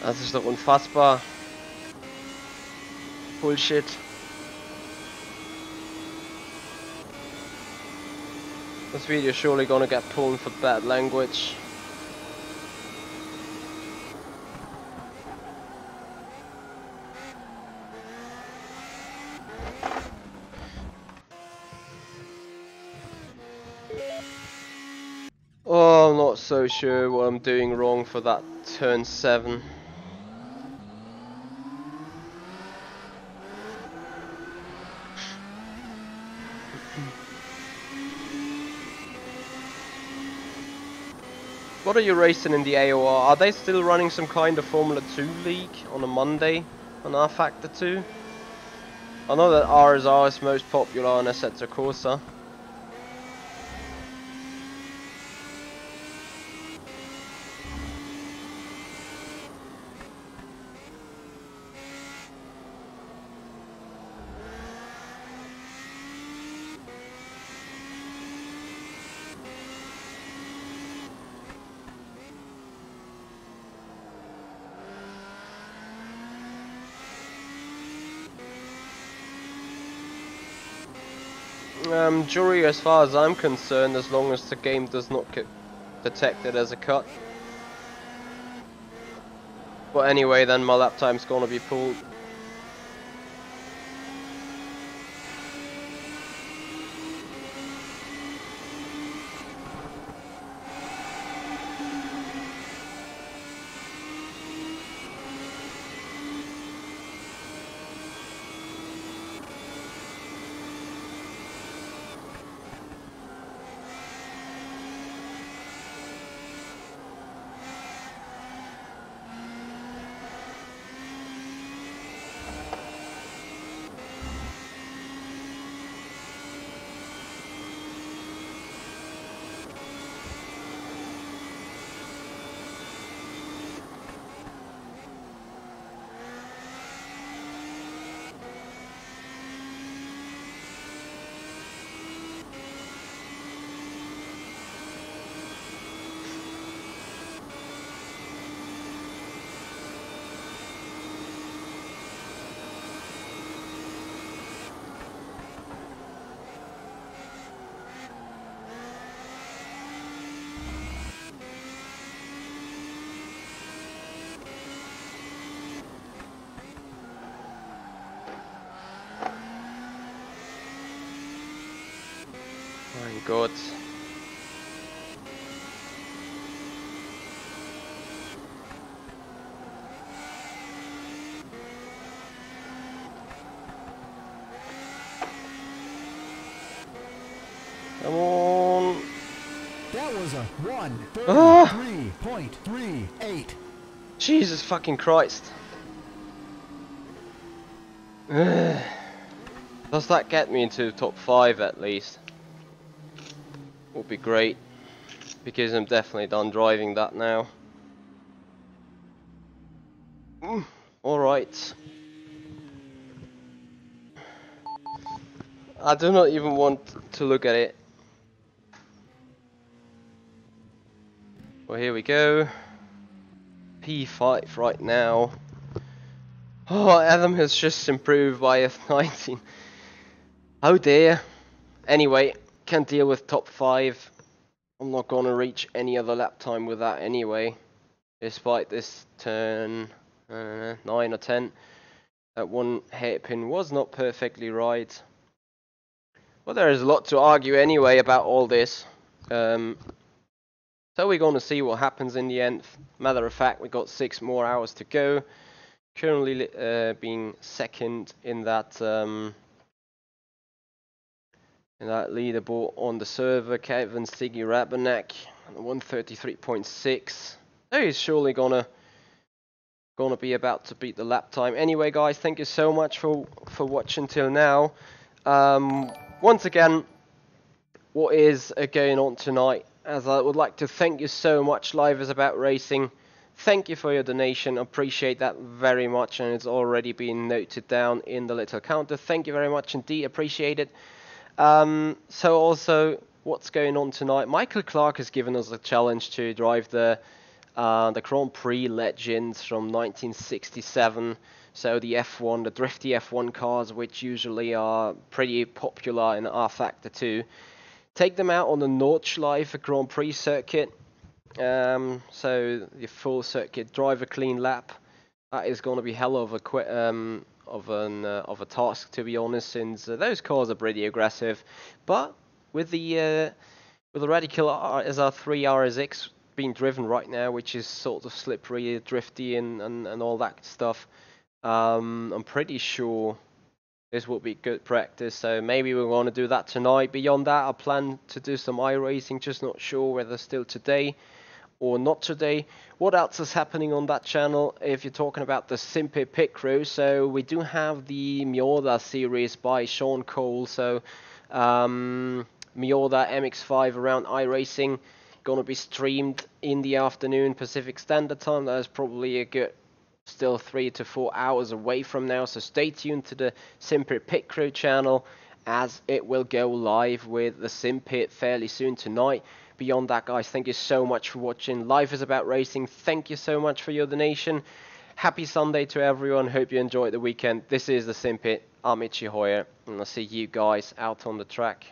Das ist doch unfassbar. Bullshit. This video is surely gonna get pulled for bad language. Oh, I'm not so sure what I'm doing wrong for that turn 7. What are you racing in the AOR? Are they still running some kind of Formula 2 league on a Monday on rFactor 2? I know that RSR is most popular on Assetto Corsa. Jury, as far as I'm concerned, as long as the game does not get detected as a cut. But anyway, then my lap time's gonna be pulled. My God. Come on. That was a 1:33.38. Jesus fucking Christ. Does that get me into top 5 at least? Would be great, because I'm definitely done driving that now. Alright. I do not even want to look at it. Well, here we go. P5 right now. Oh, Adam has just improved by a 19. Oh dear. Anyway, can't deal with top 5. I'm not gonna reach any other lap time with that anyway. Despite this turn 9 or 10. That one hairpin was not perfectly right. Well, there is a lot to argue anyway about all this. So we're going to see what happens in the end. Matter of fact, we got 6 more hours to go. Currently being second in that leaderboard on the server. Kevin Siggy Rabanek, 133.6. He's surely gonna be about to beat the lap time. Anyway, guys, thank you so much for watching till now. Once again, what is going on tonight? As I would like to thank you so much, Live is About Racing. Thank you for your donation, appreciate that very much, and it's already been noted down in the little counter. Thank you very much indeed, appreciate it. So also, what's going on tonight? Michael Clark has given us a challenge to drive the Grand Prix Legends from 1967. So the F1, the drifty F1 cars, which usually are pretty popular in rFactor 2. Take them out on the Nordschleife Grand Prix circuit. So the full circuit, drive a clean lap. That is going to be hell of a task, to be honest, since those cars are pretty aggressive. But with the Radical RS3 RSX being driven right now, which is sort of slippery, drifty, and all that stuff, I'm pretty sure this will be good practice. So maybe we're going to do that tonight. Beyond that, I plan to do some iRacing, just not sure whether still today or not today. What else is happening on that channel? If you're talking about the Simpy Pit Crew, so we do have the Miota series by Sean Cole. So Miota MX5 around iRacing, going to be streamed in the afternoon Pacific Standard Time. That is probably a good still 3 to 4 hours away from now, so stay tuned to the Simpy Pit Crew channel, as it will go live with the Simpit fairly soon tonight. Beyond that, guys, thank you so much for watching. Life is About Racing. Thank you so much for your donation. Happy Sunday to everyone. Hope you enjoyed the weekend. This is the Simpit. I'm Michi, and I'll see you guys out on the track.